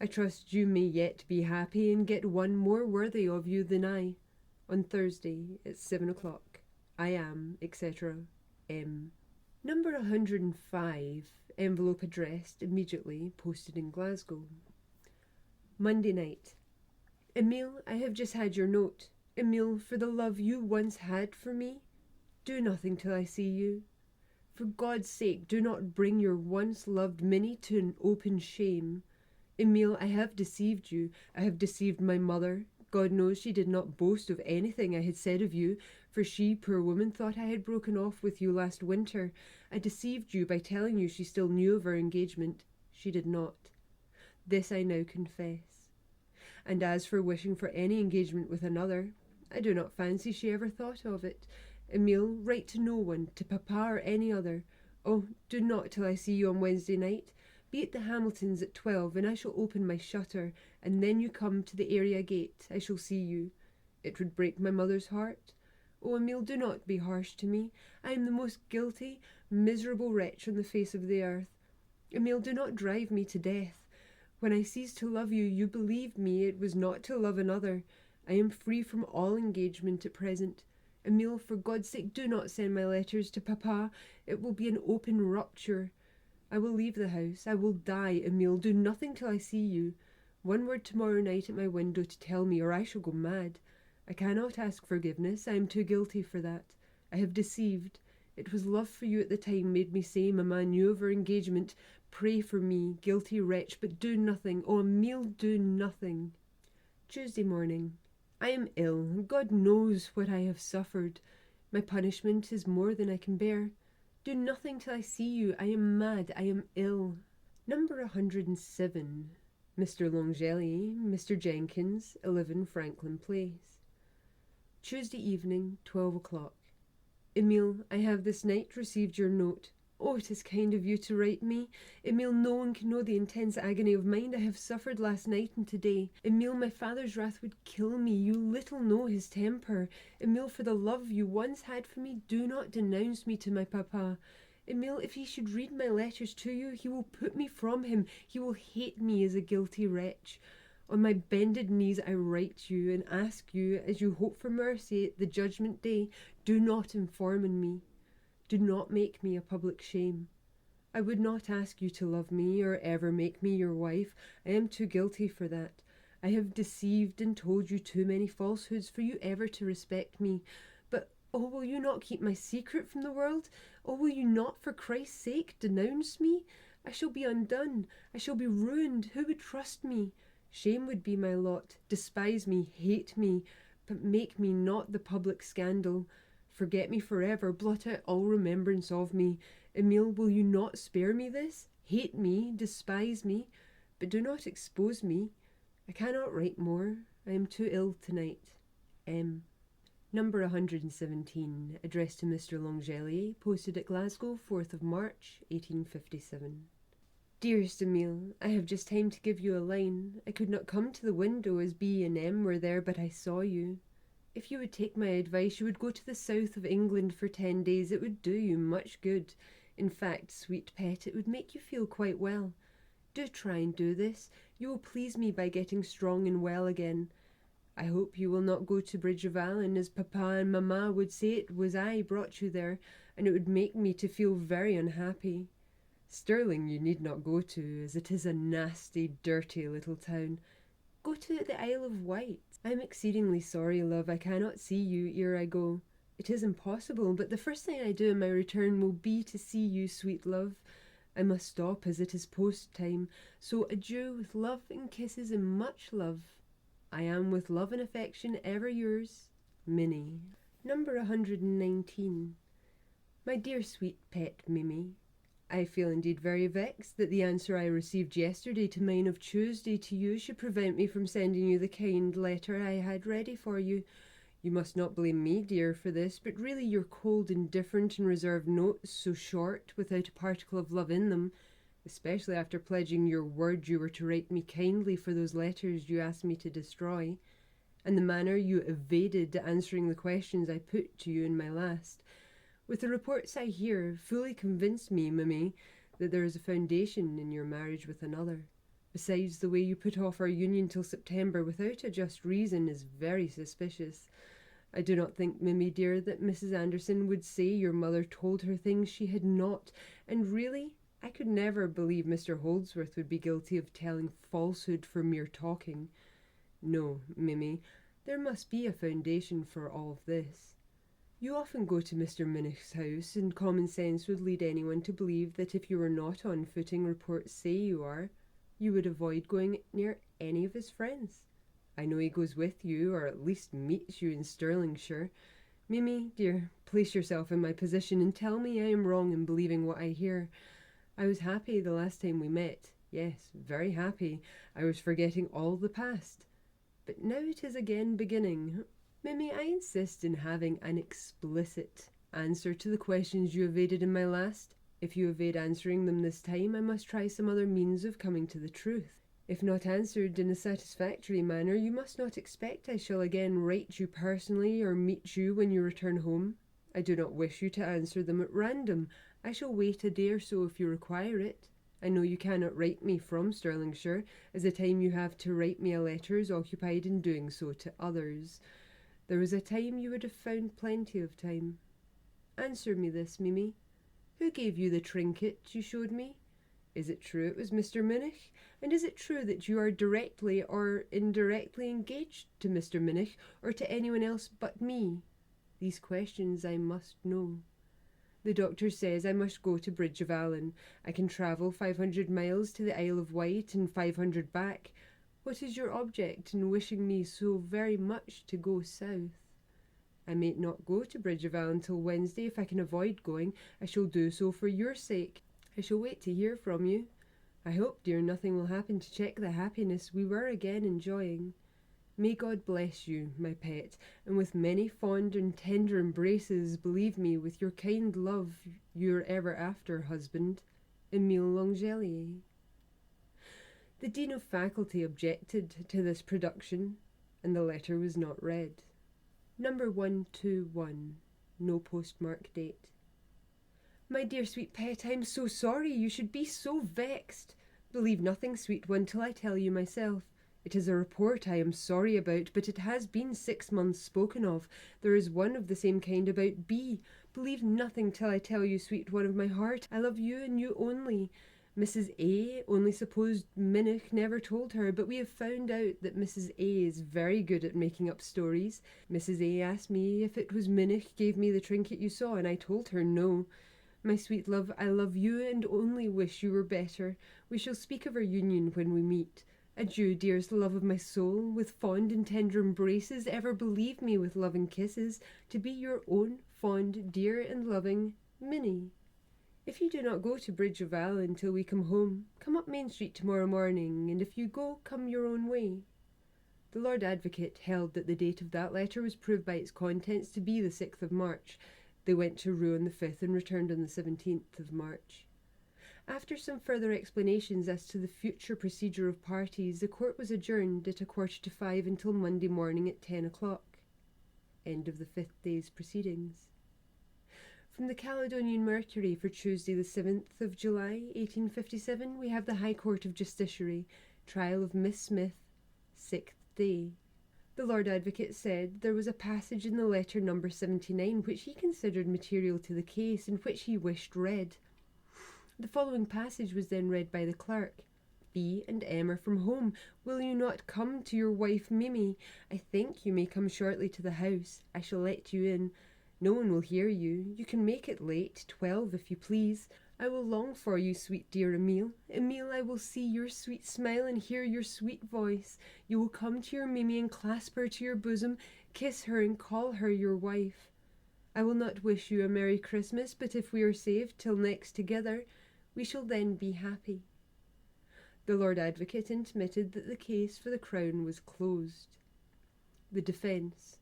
I trust you may yet be happy and get one more worthy of you than I. On Thursday at 7 o'clock. I am, etc. M. Number 105. Envelope addressed immediately, posted in Glasgow. Monday night. Emile, I have just had your note. Emile, for the love you once had for me, do nothing till I see you. For God's sake, do not bring your once loved Minnie to an open shame. Emile, I have deceived you. I have deceived my mother. God knows she did not boast of anything I had said of you, for she, poor woman, thought I had broken off with you last winter. I deceived you by telling you she still knew of our engagement. She did not. This I now confess. And as for wishing for any engagement with another, I do not fancy she ever thought of it. Emile, write to no one, to papa or any other. Oh, do not till I see you on Wednesday night. Be at the Hamiltons at 12, and I shall open my shutter, and then you come to the area gate. I shall see you. It would break my mother's heart. Oh, Emile, do not be harsh to me. I am the most guilty, miserable wretch on the face of the earth. Emile, do not drive me to death. When I ceased to love you, you believed me it was not to love another. I am free from all engagement at present. Emile, for God's sake, do not send my letters to papa. It will be an open rupture. I will leave the house. I will die. Emile, do nothing till I see you. One word tomorrow night at my window to tell me, or I shall go mad. I cannot ask forgiveness. I am too guilty for that. I have deceived. It was love for you at the time made me say Mamma knew of our engagement. Pray for me, guilty wretch, but do nothing. Oh, Emile, do nothing. Tuesday morning. I am ill. God knows what I have suffered. My punishment is more than I can bear. Do nothing till I see you. I am mad. I am ill. Number 107. Mr. L'Angelier, Mr. Jenkins, 11 Franklin Place. Tuesday evening, 12 o'clock. Emile, I have this night received your note. Oh, it is kind of you to write me. Emile, no one can know the intense agony of mind I have suffered last night and today. Emile, my father's wrath would kill me. You little know his temper. Emile, for the love you once had for me, do not denounce me to my papa. Emile, if he should read my letters to you, he will put me from him. He will hate me as a guilty wretch. On my bended knees I write you and ask you, as you hope for mercy at the judgment day, do not inform on me. Do not make me a public shame. I would not ask you to love me or ever make me your wife. I am too guilty for that. I have deceived and told you too many falsehoods for you ever to respect me. But, oh, will you not keep my secret from the world? Oh, will you not, for Christ's sake, denounce me? I shall be undone. I shall be ruined. Who would trust me? Shame would be my lot. Despise me, hate me, but make me not the public scandal. Forget me forever, blot out all remembrance of me. Emile, will you not spare me this? Hate me, despise me, but do not expose me. I cannot write more. I am too ill tonight. M. Number 117, addressed to Mr. L'Angelier, posted at Glasgow, 4th of March, 1857. Dearest Emile, I have just time to give you a line. I could not come to the window as B and M were there, but I saw you. If you would take my advice, you would go to the south of England for 10 days. It would do you much good. In fact, sweet pet, it would make you feel quite well. Do try and do this. You will please me by getting strong and well again. I hope you will not go to Bridge of Allen, as Papa and Mamma would say it was I brought you there, and it would make me to feel very unhappy. Stirling you need not go to, as it is a nasty, dirty little town. Go to the Isle of Wight. I am exceedingly sorry, love, I cannot see you ere I go. It is impossible, but the first thing I do in my return will be to see you, sweet love. I must stop, as it is post time, so adieu with love and kisses and much love. I am with love and affection ever yours, Minnie. Number 119. My dear sweet pet Mimi, I feel indeed very vexed that the answer I received yesterday to mine of Tuesday to you should prevent me from sending you the kind letter I had ready for you. You must not blame me, dear, for this, but really your cold, indifferent and reserved notes, so short, without a particle of love in them, especially after pledging your word you were to write me kindly for those letters you asked me to destroy, and the manner you evaded answering the questions I put to you in my last, with the reports I hear, fully convince me, Mimi, that there is a foundation in your marriage with another. Besides, the way you put off our union till September without a just reason is very suspicious. I do not think, Mimi dear, that Mrs. Anderson would say your mother told her things she had not, and really, I could never believe Mr. Holdsworth would be guilty of telling falsehood for mere talking. No, Mimi, there must be a foundation for all of this. You often go to Mr. Minich's house, and common sense would lead anyone to believe that if you were not on footing reports say you are, you would avoid going near any of his friends. I know he goes with you, or at least meets you in Stirlingshire. Mimi, dear, place yourself in my position and tell me I am wrong in believing what I hear. I was happy the last time we met. Yes, very happy. I was forgetting all the past. But now it is again beginning. Mimi, I insist in having an explicit answer to the questions you evaded in my last. If you evade answering them this time, I must try some other means of coming to the truth. If not answered in a satisfactory manner, you must not expect I shall again write you personally or meet you when you return home. I do not wish you to answer them at random. I shall wait a day or so if you require it. I know you cannot write me from Stirlingshire, as the time you have to write me a letter is occupied in doing so to others. There was a time you would have found plenty of time. Answer me this, Mimi. Who gave you the trinket you showed me? Is it true it was Mr. Minich? And is it true that you are directly or indirectly engaged to Mr. Minich, or to anyone else but me? These questions I must know. The doctor says I must go to Bridge of Allen. I can travel 500 miles to the Isle of Wight and 500 back. What is your object in wishing me so very much to go south? I may not go to Bridgeville until Wednesday. If I can avoid going, I shall do so for your sake. I shall wait to hear from you. I hope, dear, nothing will happen to check the happiness we were again enjoying. May God bless you, my pet, and with many fond and tender embraces, believe me, with your kind love, your ever after husband, Emile L'Angelier. The Dean of Faculty objected to this production, and the letter was not read. Number 121, no postmark date. My dear sweet pet, I am so sorry you should be so vexed. Believe nothing, sweet one, till I tell you myself. It is a report I am sorry about, but it has been 6 months spoken of. There is one of the same kind about B. Believe nothing till I tell you, sweet one of my heart. I love you and you only. Mrs. A only supposed Minnoch never told her, but we have found out that Mrs. A is very good at making up stories. Mrs. A asked me if it was Minnoch gave me the trinket you saw, and I told her no. My sweet love, I love you and only wish you were better. We shall speak of our union when we meet. Adieu, dearest love of my soul, with fond and tender embraces, ever believe me with loving kisses, to be your own fond, dear and loving Minnie. If you do not go to Bridgeville until we come home, come up Main Street tomorrow morning, and if you go, come your own way. The Lord Advocate held that the date of that letter was proved by its contents to be the 6th of March. They went to Rouen on the 5th and returned on the 17th of March. After some further explanations as to the future procedure of parties, the court was adjourned at 4:45 until Monday morning at 10 o'clock. End of the 5th day's proceedings. From the Caledonian Mercury for Tuesday the 7th of July, 1857, we have the High Court of Justiciary, trial of Miss Smith, 6th day. The Lord Advocate said there was a passage in the letter number 79 which he considered material to the case and which he wished read. The following passage was then read by the clerk. B and M are from home. Will you not come to your wife Mimi? I think you may come shortly to the house. I shall let you in. No one will hear you. You can make it late, 12 if you please. I will long for you, sweet dear Emile. Emile, I will see your sweet smile and hear your sweet voice. You will come to your Mimi and clasp her to your bosom, kiss her and call her your wife. I will not wish you a Merry Christmas, but if we are saved till next together, we shall then be happy. The Lord Advocate intimated that the case for the Crown was closed. The defence.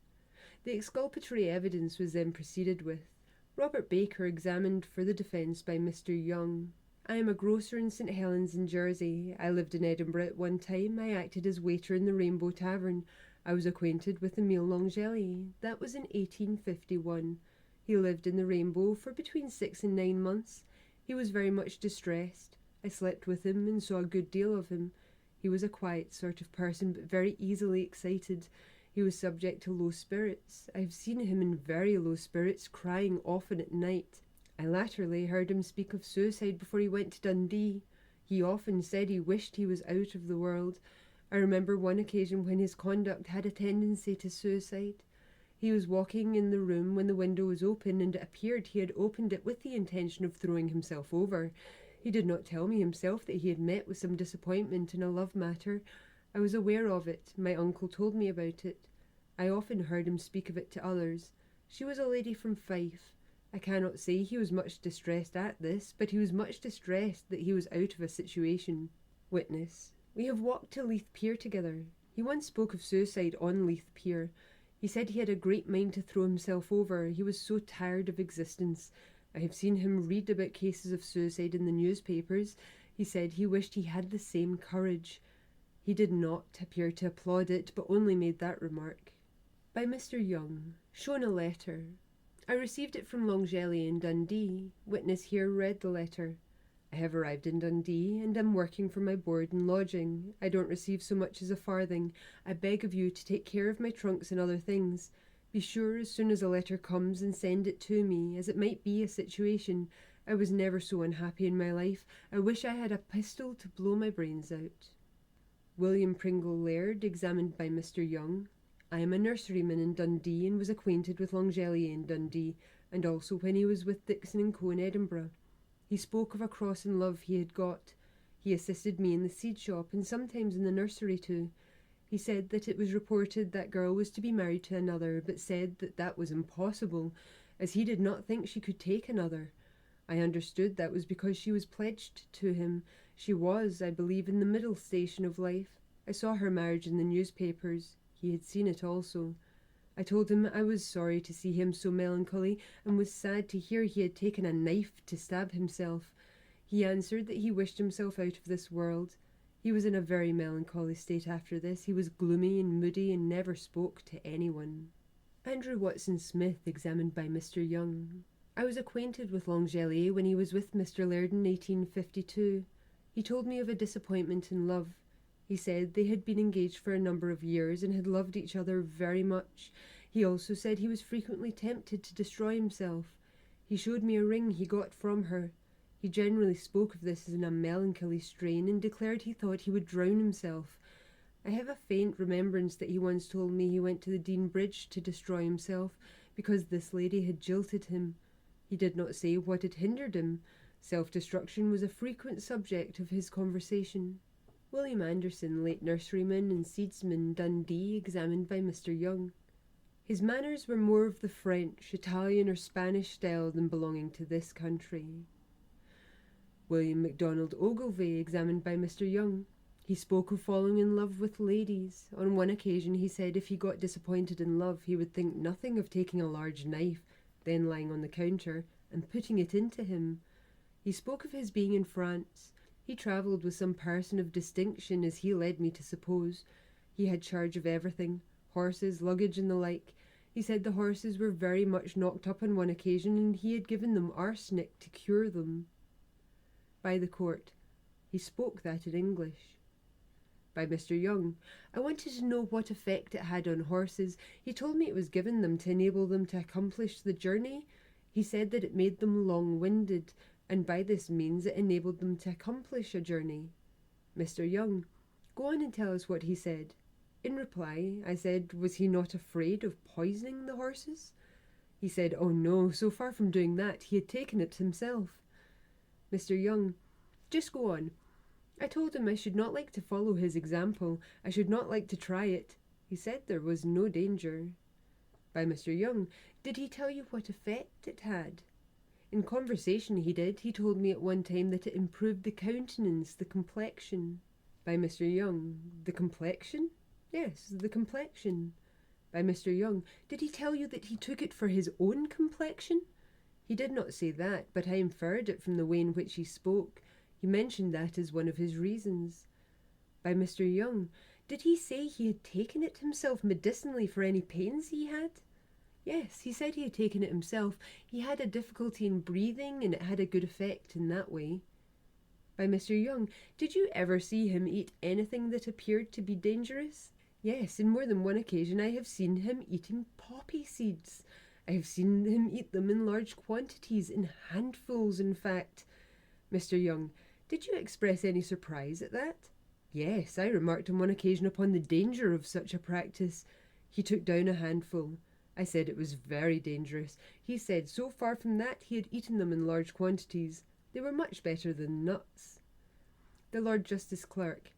The exculpatory evidence was then proceeded with. Robert Baker examined for the defence by Mr. Young. I am a grocer in St. Helens in Jersey. I lived in Edinburgh at one time. I acted as waiter in the Rainbow Tavern. I was acquainted with Emile L'Angelier. That was in 1851. He lived in the Rainbow for between 6 and 9 months. He was very much distressed. I slept with him and saw a good deal of him. He was a quiet sort of person, but very easily excited. He was subject to low spirits. I have seen him in very low spirits, crying often at night. I latterly heard him speak of suicide before he went to Dundee. He often said he wished he was out of the world. I remember one occasion when his conduct had a tendency to suicide. He was walking in the room when the window was open, and it appeared he had opened it with the intention of throwing himself over. He did not tell me himself that he had met with some disappointment in a love matter. I was aware of it. My uncle told me about it. I often heard him speak of it to others. She was a lady from Fife. I cannot say he was much distressed at this, but he was much distressed that he was out of a situation. Witness. We have walked to Leith Pier together. He once spoke of suicide on Leith Pier. He said he had a great mind to throw himself over. He was so tired of existence. I have seen him read about cases of suicide in the newspapers. He said he wished he had the same courage. He did not appear to applaud it, but only made that remark. By Mr. Young. Shown a letter. I received it from L'Angelier in Dundee. Witness here read the letter. I have arrived in Dundee, and am working for my board and lodging. I don't receive so much as a farthing. I beg of you to take care of my trunks and other things. Be sure as soon as a letter comes and send it to me, as it might be a situation. I was never so unhappy in my life. I wish I had a pistol to blow my brains out. William Pringle Laird, examined by Mr. Young. I am a nurseryman in Dundee, and was acquainted with L'Angelier in Dundee, and also when he was with Dixon & Co. in Edinburgh. He spoke of a cross in love he had got. He assisted me in the seed shop and sometimes in the nursery too. He said that it was reported that girl was to be married to another, but said that that was impossible, as he did not think she could take another. I understood that was because she was pledged to him. She was, I believe, in the middle station of life. I saw her marriage in the newspapers. He had seen it also. I told him I was sorry to see him so melancholy, and was sad to hear he had taken a knife to stab himself. He answered that he wished himself out of this world. He was in a very melancholy state after this. He was gloomy and moody and never spoke to anyone. Andrew Watson Smith, examined by Mr. Young. I was acquainted with L'Angelier when he was with Mr. Laird in 1852. He told me of a disappointment in love. He said they had been engaged for a number of years and had loved each other very much. He also said he was frequently tempted to destroy himself. He showed me a ring he got from her. He generally spoke of this as in a melancholy strain and declared he thought he would drown himself. I have a faint remembrance that he once told me he went to the Dean Bridge to destroy himself because this lady had jilted him. He did not say what had hindered him. Self-destruction was a frequent subject of his conversation. William Anderson, late nurseryman and seedsman, Dundee, examined by Mr. Young. His manners were more of the French, Italian or Spanish style than belonging to this country. William MacDonald Ogilvy, examined by Mr. Young. He spoke of falling in love with ladies. On one occasion he said if he got disappointed in love he would think nothing of taking a large knife, then lying on the counter, and putting it into him. He spoke of his being in France. He travelled with some person of distinction, as he led me to suppose. He had charge of everything, horses, luggage, and the like. He said the horses were very much knocked up on one occasion, and he had given them arsenic to cure them. By the court. He spoke that in English. By Mr. Young. I wanted to know what effect it had on horses. He told me it was given them to enable them to accomplish the journey. He said that it made them long-winded, and by this means it enabled them to accomplish a journey. Mr. Young. Go on and tell us what he said. In reply, I said, was he not afraid of poisoning the horses? He said, oh no, so far from doing that, he had taken it himself. Mr. Young. Just go on. I told him I should not like to follow his example. I should not like to try it. He said there was no danger. By Mr. Young. Did he tell you what effect it had? In conversation he did. He told me at one time that it improved the countenance, the complexion. By Mr. Young. The complexion? Yes, the complexion. By Mr. Young. Did he tell you that he took it for his own complexion? He did not say that, but I inferred it from the way in which he spoke. He mentioned that as one of his reasons. By Mr. Young. Did he say he had taken it himself medicinally for any pains he had? Yes, he said he had taken it himself. He had a difficulty in breathing, and it had a good effect in that way. By Mr. Young. Did you ever see him eat anything that appeared to be dangerous? Yes, in more than one occasion I have seen him eating poppy seeds. I have seen him eat them in large quantities, in handfuls, in fact. Mr. Young. Did you express any surprise at that? Yes, I remarked on one occasion upon the danger of such a practice. He took down a handful. I said it was very dangerous. He said so far from that he had eaten them in large quantities. They were much better than nuts. The Lord Justice Clerk.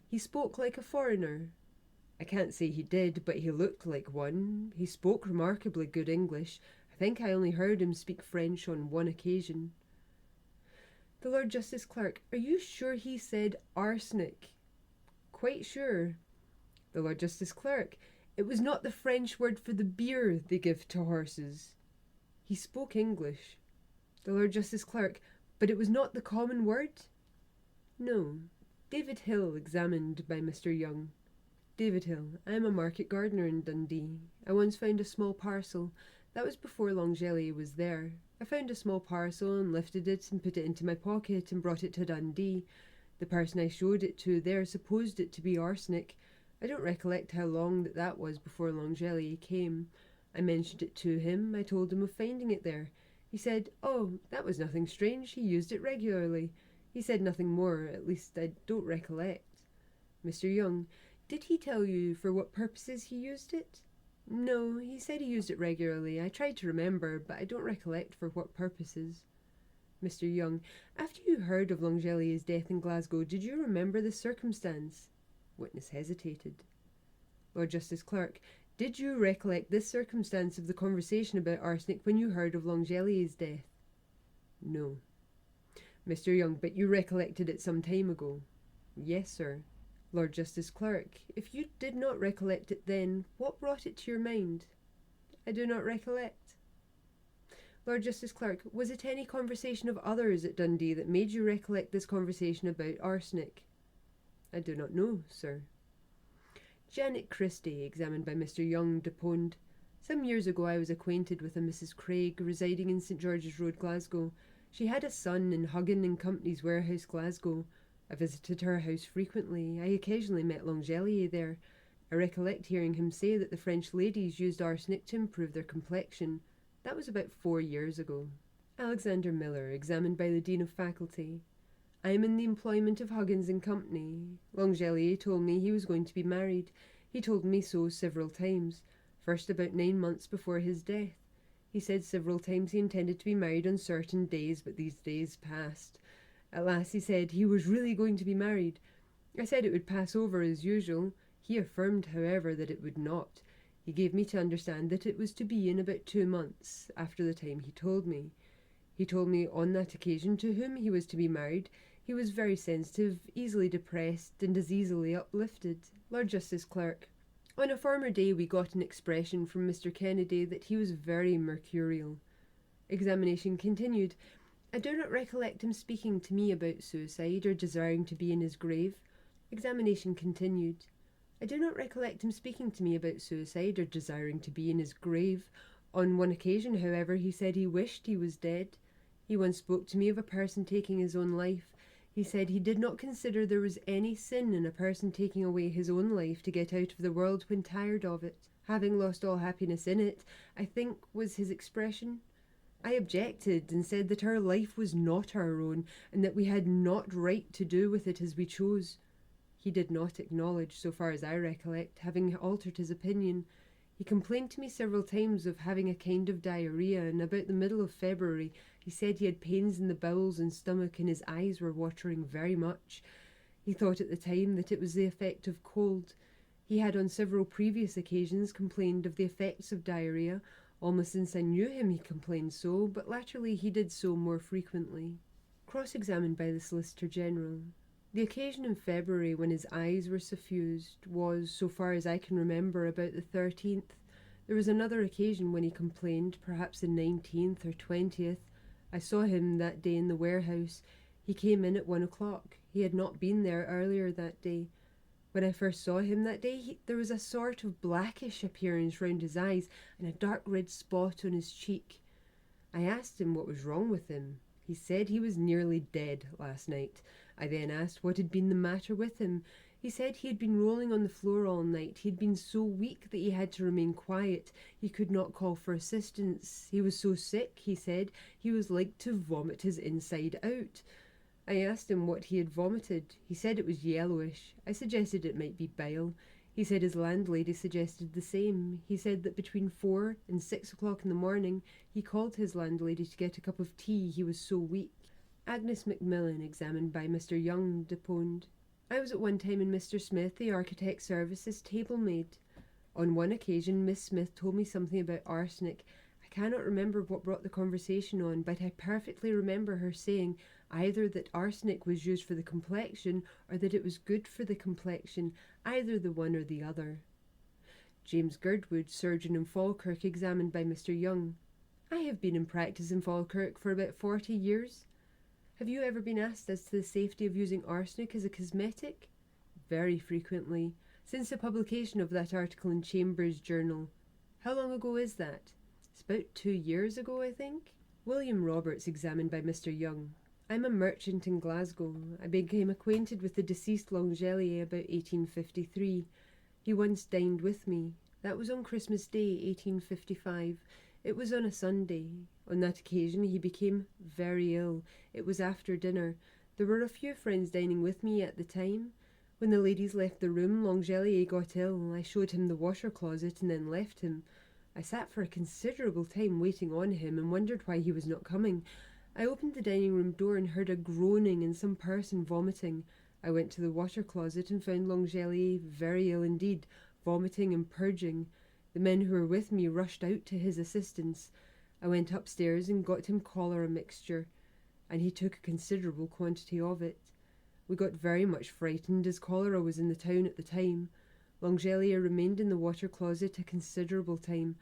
He spoke like a foreigner. I can't say he did, but he looked like one. He spoke remarkably good English. I think I only heard him speak French on one occasion. The Lord Justice Clerk. Are you sure he said arsenic? Quite sure. The Lord Justice Clerk. It was not the French word for the beer they give to horses. He spoke English. The Lord Justice Clerk. But it was not the common word? No. David Hill, examined by Mr. Young. David Hill. I am a market gardener in Dundee. I once found a small parcel. That was before L'Angelier was there. I found a small parcel and lifted it and put it into my pocket and brought it to Dundee. The person I showed it to there supposed it to be arsenic. I don't recollect how long that was before L'Angelier came. I mentioned it to him. I told him of finding it there. He said, oh, that was nothing strange. He used it regularly. He said nothing more, at least I don't recollect. Mr. Young. Did he tell you for what purposes he used it? No, he said he used it regularly. I tried to remember, but I don't recollect for what purposes. Mr. Young: After you heard of L'Angelier's death in Glasgow, did you remember the circumstance? Witness hesitated. Lord Justice Clerk: Did you recollect this circumstance of the conversation about arsenic when you heard of L'Angelier's death? No. Mr. Young: But you recollected it some time ago? Yes, sir. Lord Justice Clerk: If you did not recollect it then, what brought it to your mind? I do not recollect. Lord Justice Clerk: Was it any conversation of others at Dundee that made you recollect this conversation about arsenic? I do not know, sir. Janet Christie, examined by Mr. Young, deponed: Some years ago I was acquainted with a Mrs. Craig, residing in St. George's Road, Glasgow. She had a son in Huggin and Company's warehouse, Glasgow. I visited her house frequently. I occasionally met L'Angelier there. I recollect hearing him say that the French ladies used arsenic to improve their complexion. That was about 4 years ago. Alexander Miller, examined by the Dean of Faculty: I am in the employment of Huggins and Company. L'Angelier told me he was going to be married. He told me so several times. First about 9 months before his death. He said several times he intended to be married on certain days, but these days passed. At last he said he was really going to be married. I said it would pass over as usual. He affirmed, however, that it would not. He gave me to understand that it was to be in about 2 months after the time he told me. He told me on that occasion to whom he was to be married. He was very sensitive, easily depressed, and as easily uplifted. Lord Justice Clerk: On a former day we got an expression from Mr. Kennedy that he was very mercurial. Examination continued. I do not recollect him speaking to me about suicide or desiring to be in his grave. Examination continued. I do not recollect him speaking to me about suicide or desiring to be in his grave. On one occasion, however, he said he wished he was dead. He once spoke to me of a person taking his own life. He said he did not consider there was any sin in a person taking away his own life to get out of the world when tired of it. Having lost all happiness in it, I think was his expression. I objected and said that our life was not our own and that we had not right to do with it as we chose. He did not acknowledge, so far as I recollect, having altered his opinion. He complained to me several times of having a kind of diarrhoea, and about the middle of February he said he had pains in the bowels and stomach and his eyes were watering very much. He thought at the time that it was the effect of cold. He had on several previous occasions complained of the effects of diarrhoea. Almost since I knew him he complained so, but latterly he did so more frequently. Cross-examined by the Solicitor General: The occasion in February when his eyes were suffused was, so far as I can remember, about the 13th. There was another occasion when he complained, perhaps the 19th or 20th. I saw him that day in the warehouse. He came in at 1 o'clock. He had not been there earlier that day. When I first saw him that day, there was a sort of blackish appearance round his eyes and a dark red spot on his cheek. I asked him what was wrong with him. He said he was nearly dead last night. I then asked what had been the matter with him. He said he had been rolling on the floor all night. He had been so weak that he had to remain quiet. He could not call for assistance. He was so sick, he said, he was like to vomit his inside out. I asked him what he had vomited. He said it was yellowish. I suggested it might be bile. He said his landlady suggested the same. He said that between 4 and 6 o'clock in the morning he called his landlady to get a cup of tea, he was so weak. Agnes Macmillan, examined by Mr. Young, deponed: I was at one time in Mr. Smith, the architect's service, as table maid. On one occasion Miss Smith told me something about arsenic. I cannot remember what brought the conversation on, but I perfectly remember her saying either that arsenic was used for the complexion or that it was good for the complexion, either the one or the other. James Girdwood, surgeon in Falkirk, examined by Mr. Young: I have been in practice in Falkirk for about 40 years. Have you ever been asked as to the safety of using arsenic as a cosmetic? Very frequently, since the publication of that article in Chambers' Journal. How long ago is that? It's about 2 years ago, I think. William Roberts, examined by Mr. Young: I'm a merchant in Glasgow. I became acquainted with the deceased L'Angelier about 1853. He once dined with me. That was on Christmas Day, 1855. It was on a Sunday. On that occasion he became very ill. It was after dinner. There were a few friends dining with me at the time. When the ladies left the room, L'Angelier got ill. I showed him the washer closet and then left him. I sat for a considerable time waiting on him and wondered why he was not coming. I opened the dining room door and heard a groaning and some person vomiting. I went to the water closet and found L'Angelier very ill indeed, vomiting and purging. The men who were with me rushed out to his assistance. I went upstairs and got him cholera mixture, and he took a considerable quantity of it. We got very much frightened, as cholera was in the town at the time. L'Angelier remained in the water closet a considerable time.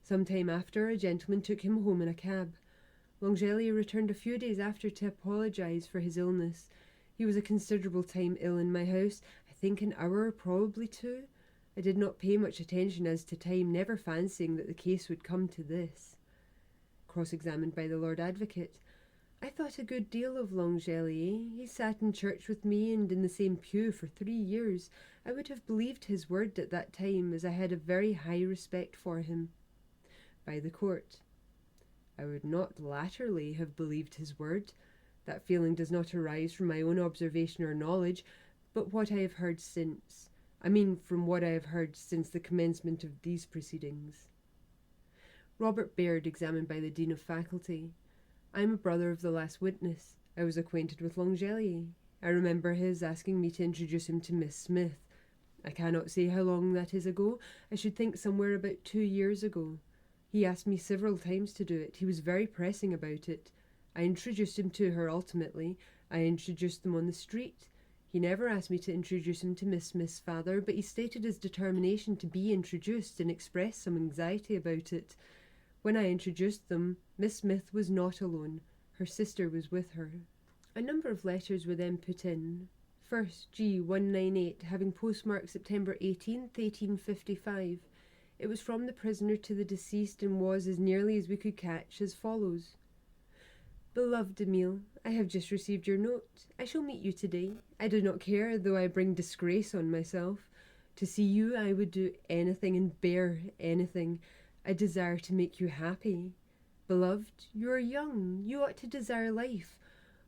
Some time after, a gentleman took him home in a cab. L'Angelier returned a few days after to apologize for his illness. He was a considerable time ill in my house, I think an hour, probably two. I did not pay much attention as to time, never fancying that the case would come to this. Cross-examined by the Lord Advocate. I thought a good deal of L'Angelier. He sat in church with me and in the same pew for 3 years. I would have believed his word at that time, as I had a very high respect for him. By the Court. I would not latterly have believed his word. That feeling does not arise from my own observation or knowledge, but what I have heard since. From what I have heard since the commencement of these proceedings. Robert Baird, examined by the Dean of Faculty. I am a brother of the last witness. I was acquainted with L'Angelier. I remember his asking me to introduce him to Miss Smith. I cannot say how long that is ago. I should think somewhere about 2 years ago. He asked me several times to do it. He was very pressing about it. I introduced him to her ultimately. I introduced them on the street. He never asked me to introduce him to Miss Smith's father, but he stated his determination to be introduced and expressed some anxiety about it. When I introduced them, Miss Smith was not alone. Her sister was with her. A number of letters were then put in. First, G. 198, having postmarked September 18th, 1855. It was from the prisoner to the deceased and was, as nearly as we could catch, as follows. Beloved Emile, I have just received your note. I shall meet you today. I do not care, though I bring disgrace on myself. To see you I would do anything and bear anything. I desire to make you happy. Beloved, you are young. You ought to desire life.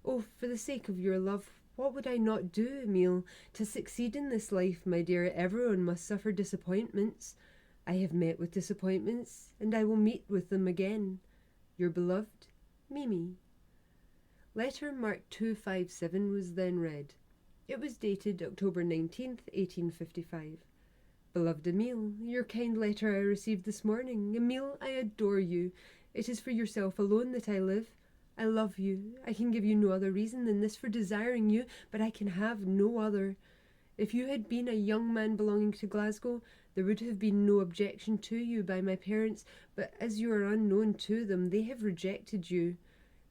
Oh, for the sake of your love, what would I not do, Emile? To succeed in this life, my dear, everyone must suffer disappointments. I have met with disappointments, and I will meet with them again. Your beloved, Mimi. Letter marked 257 was then read. It was dated October 19th, 1855. Beloved Emile, your kind letter I received this morning. Emile, I adore you. It is for yourself alone that I live. I love you. I can give you no other reason than this for desiring you, but I can have no other. If you had been a young man belonging to Glasgow, there would have been no objection to you by my parents, but as you are unknown to them, they have rejected you.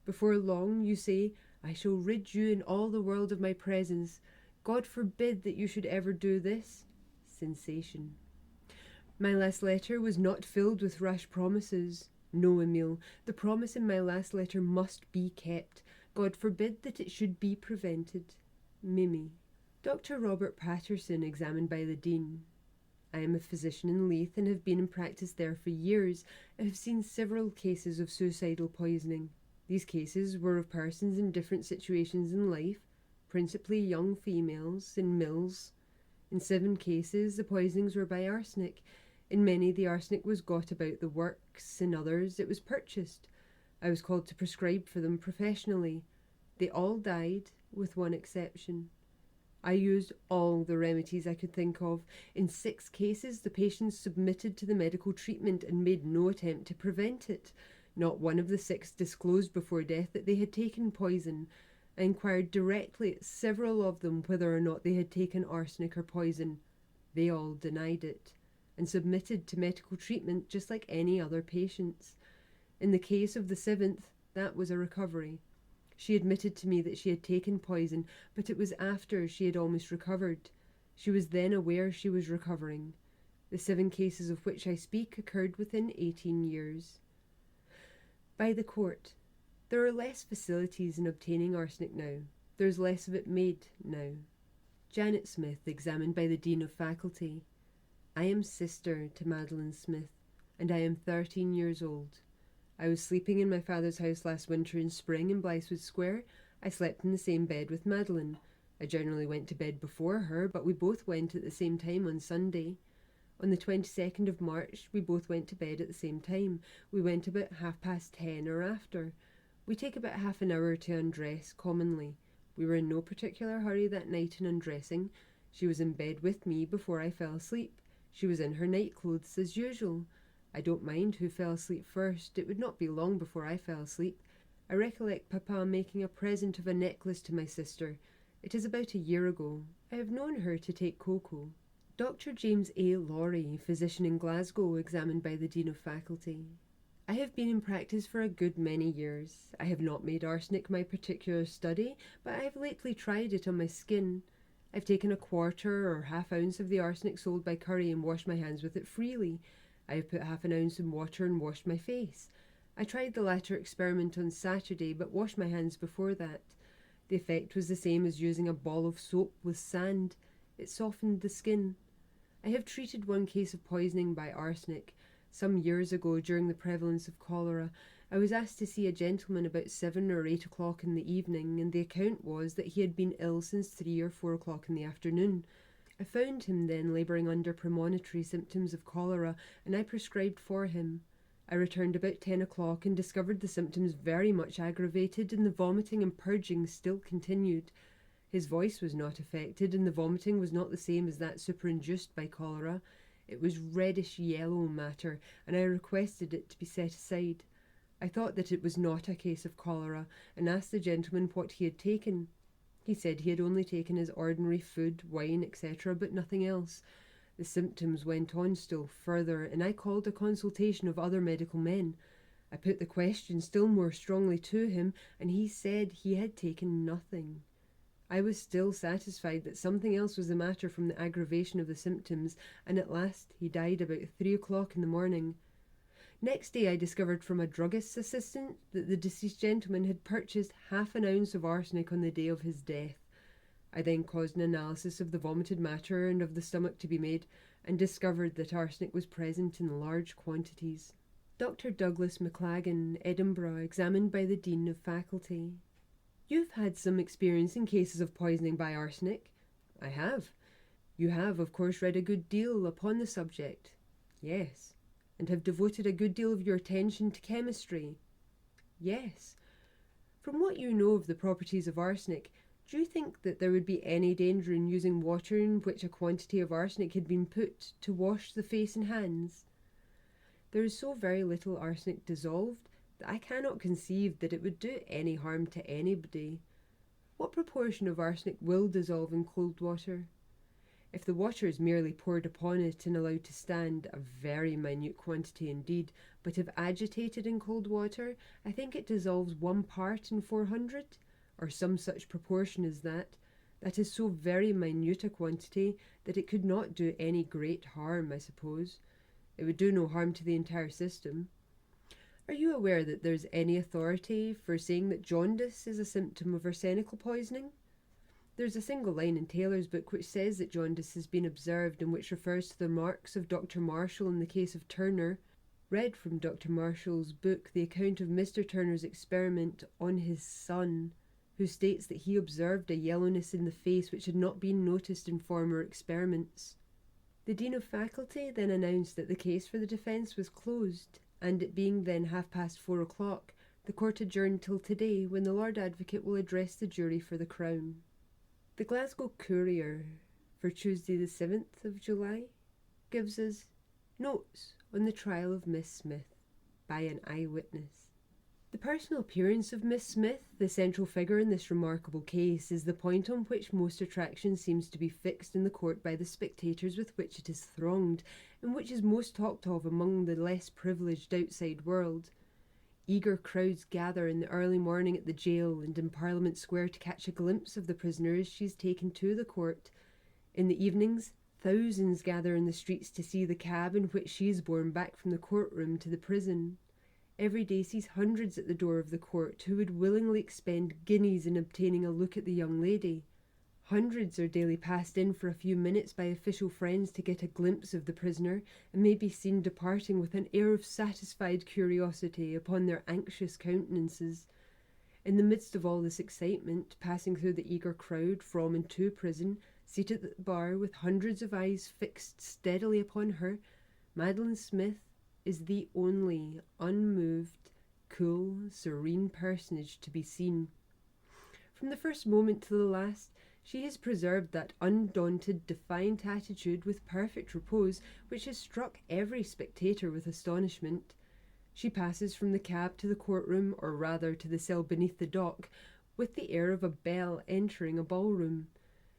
Before long, you say, I shall rid you in all the world of my presence. God forbid that you should ever do this. Sensation. My last letter was not filled with rash promises. No, Emile, the promise in my last letter must be kept. God forbid that it should be prevented. Mimi. Dr. Robert Patterson, examined by the Dean. I am a physician in Leith and have been in practice there for years. I have seen several cases of suicidal poisoning. These cases were of persons in different situations in life, principally young females, in mills. In 7 cases, the poisonings were by arsenic. In many, the arsenic was got about the works. In others, it was purchased. I was called to prescribe for them professionally. They all died, with one exception. I used all the remedies I could think of. In 6 cases, the patients submitted to the medical treatment and made no attempt to prevent it. Not one of the 6 disclosed before death that they had taken poison. I inquired directly at several of them whether or not they had taken arsenic or poison. They all denied it, and submitted to medical treatment just like any other patients. In the case of the 7th, that was a recovery. She admitted to me that she had taken poison, but it was after she had almost recovered. She was then aware she was recovering. The 7 cases of which I speak occurred within 18 years. By the Court. There are less facilities in obtaining arsenic now. There is less of it made now. Janet Smith, examined by the Dean of Faculty. I am sister to Madeleine Smith, and I am 13 years old. I was sleeping in my father's house last winter in spring in Blythewood Square. I slept in the same bed with Madeleine. I generally went to bed before her, but we both went at the same time on Sunday. On the 22nd of March, we both went to bed at the same time. We went about 10:30 or after. We take about half an hour to undress, commonly. We were in no particular hurry that night in undressing. She was in bed with me before I fell asleep. She was in her nightclothes as usual. I don't mind who fell asleep first. It would not be long before I fell asleep. I recollect Papa making a present of a necklace to my sister. It is about a year ago. I have known her to take cocoa. Dr. James A. Laurie, physician in Glasgow, examined by the Dean of Faculty. I have been in practice for a good many years. I have not made arsenic my particular study, but I have lately tried it on my skin. I've taken a quarter or half ounce of the arsenic sold by Curry and washed my hands with it freely. I have put half an ounce in water and washed my face. I tried the latter experiment on Saturday, but washed my hands before that. The effect was the same as using a ball of soap with sand. It softened the skin. I have treated one case of poisoning by arsenic. Some years ago, during the prevalence of cholera, I was asked to see a gentleman about 7 or 8 o'clock in the evening, and the account was that he had been ill since 3 or 4 o'clock in the afternoon. I found him then labouring under premonitory symptoms of cholera, and I prescribed for him. I returned about 10 o'clock and discovered the symptoms very much aggravated, and the vomiting and purging still continued. His voice was not affected, and the vomiting was not the same as that superinduced by cholera. It was reddish-yellow matter, and I requested it to be set aside. I thought that it was not a case of cholera, and asked the gentleman what he had taken. He said he had only taken his ordinary food, wine, etc., but nothing else. The symptoms went on still further, and I called a consultation of other medical men. I put the question still more strongly to him, and he said he had taken nothing. I was still satisfied that something else was the matter from the aggravation of the symptoms, and at last he died about 3 o'clock in the morning. Next day I discovered from a druggist's assistant that the deceased gentleman had purchased half an ounce of arsenic on the day of his death. I then caused an analysis of the vomited matter and of the stomach to be made, and discovered that arsenic was present in large quantities. Dr. Douglas McLagan, Edinburgh, examined by the Dean of Faculty. You've had some experience in cases of poisoning by arsenic. I have. You have, of course, read a good deal upon the subject. Yes. And have devoted a good deal of your attention to chemistry. Yes. From what you know of the properties of arsenic, do you think that there would be any danger in using water in which a quantity of arsenic had been put to wash the face and hands? There is so very little arsenic dissolved that I cannot conceive that it would do any harm to anybody. What proportion of arsenic will dissolve in cold water? If the water is merely poured upon it and allowed to stand, a very minute quantity indeed, but if agitated in cold water, I think it dissolves 1 part in 400, or some such proportion as that. That is so very minute a quantity that it could not do any great harm, I suppose. It would do no harm to the entire system. Are you aware that there is any authority for saying that jaundice is a symptom of arsenical poisoning? There is a single line in Taylor's book which says that jaundice has been observed, and which refers to the remarks of Dr. Marshall in the case of Turner. Read from Dr. Marshall's book the account of Mr. Turner's experiment on his son, who states that he observed a yellowness in the face which had not been noticed in former experiments. The Dean of Faculty then announced that the case for the defence was closed, and it being then 4:30 o'clock, the court adjourned till today, when the Lord Advocate will address the jury for the Crown. The Glasgow Courier for Tuesday the 7th of July gives us notes on the trial of Miss Smith by an eyewitness. The personal appearance of Miss Smith, the central figure in this remarkable case, is the point on which most attraction seems to be fixed in the court by the spectators with which it is thronged, and which is most talked of among the less privileged outside world. Eager crowds gather in the early morning at the jail and in Parliament Square to catch a glimpse of the prisoner as she is taken to the court. In the evenings, thousands gather in the streets to see the cab in which she is borne back from the courtroom to the prison. Every day sees hundreds at the door of the court who would willingly expend guineas in obtaining a look at the young lady. Hundreds are daily passed in for a few minutes by official friends to get a glimpse of the prisoner, and may be seen departing with an air of satisfied curiosity upon their anxious countenances. In the midst of all this excitement, passing through the eager crowd from and to prison, seated at the bar with hundreds of eyes fixed steadily upon her, Madeleine Smith is the only unmoved, cool, serene personage to be seen. From the first moment to the last, she has preserved that undaunted, defiant attitude with perfect repose which has struck every spectator with astonishment. She passes from the cab to the courtroom, or rather to the cell beneath the dock, with the air of a belle entering a ballroom.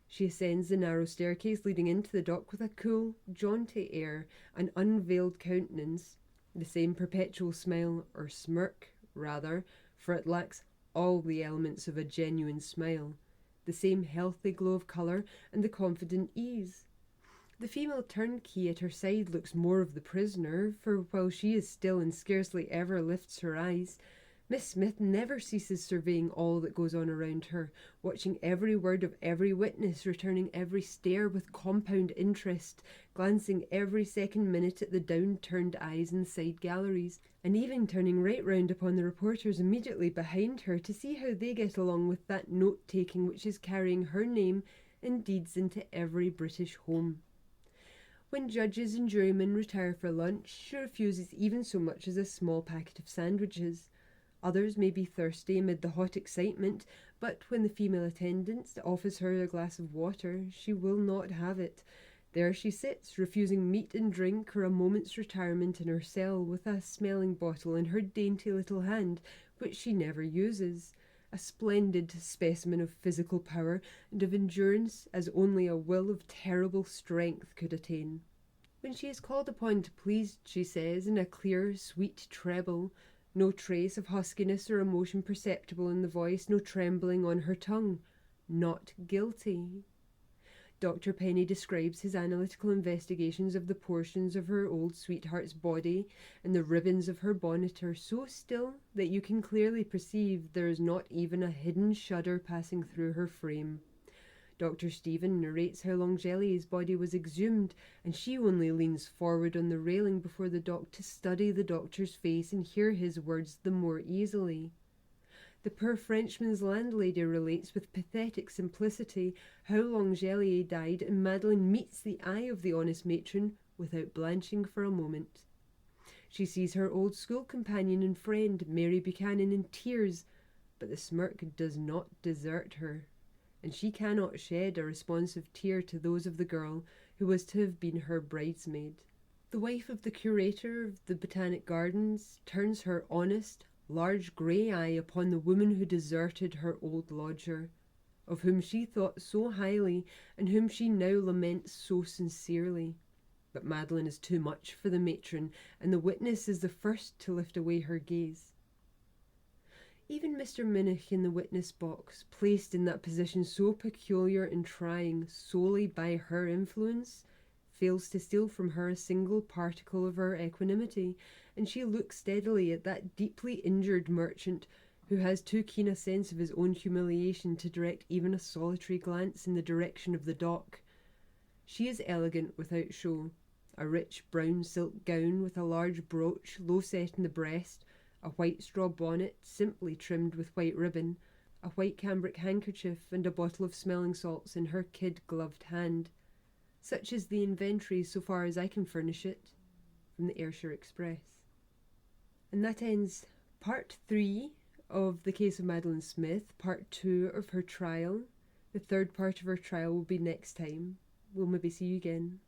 She ascends the narrow staircase leading into the dock with a cool, jaunty air, an unveiled countenance, the same perpetual smile, or smirk, rather, for it lacks all the elements of a genuine smile, the same healthy glow of colour and the confident ease. The female turnkey at her side looks more of the prisoner, for while she is still and scarcely ever lifts her eyes, Miss Smith never ceases surveying all that goes on around her, watching every word of every witness, returning every stare with compound interest, glancing every second minute at the down-turned eyes in the side galleries, and even turning right round upon the reporters immediately behind her to see how they get along with that note-taking which is carrying her name and deeds into every British home. When judges and jurymen retire for lunch, she refuses even so much as a small packet of sandwiches. Others may be thirsty amid the hot excitement, but when the female attendant offers her a glass of water, she will not have it. There she sits, refusing meat and drink or a moment's retirement in her cell, with a smelling bottle in her dainty little hand, which she never uses. A splendid specimen of physical power and of endurance as only a will of terrible strength could attain. When she is called upon to plead, she says in a clear, sweet treble, no trace of huskiness or emotion perceptible in the voice, no trembling on her tongue. Not guilty. Dr. Penny describes his analytical investigations of the portions of her old sweetheart's body, and the ribbons of her bonnet are so still that you can clearly perceive there is not even a hidden shudder passing through her frame. Dr. Stephen narrates how L'Angelier's body was exhumed, and she only leans forward on the railing before the dock to study the doctor's face and hear his words the more easily. The poor Frenchman's landlady relates with pathetic simplicity how L'Angelier died, and Madeleine meets the eye of the honest matron without blanching for a moment. She sees her old school companion and friend, Mary Buchanan, in tears, but the smirk does not desert her, and she cannot shed a responsive tear to those of the girl who was to have been her bridesmaid. The wife of the curator of the Botanic Gardens turns her honest, large grey eye upon the woman who deserted her old lodger, of whom she thought so highly and whom she now laments so sincerely. But Madeleine is too much for the matron, and the witness is the first to lift away her gaze. Even Mr. Minnick in the witness box, placed in that position so peculiar and trying solely by her influence, fails to steal from her a single particle of her equanimity, and she looks steadily at that deeply injured merchant who has too keen a sense of his own humiliation to direct even a solitary glance in the direction of the dock. She is elegant without show, a rich brown silk gown with a large brooch low set in the breast, a white straw bonnet simply trimmed with white ribbon, a white cambric handkerchief, and a bottle of smelling salts in her kid-gloved hand. Such is the inventory, so far as I can furnish it, from the Ayrshire Express. And that ends part 3 of the case of Madeleine Smith, part 2 of her trial. The third part of her trial will be next time. We'll maybe see you again.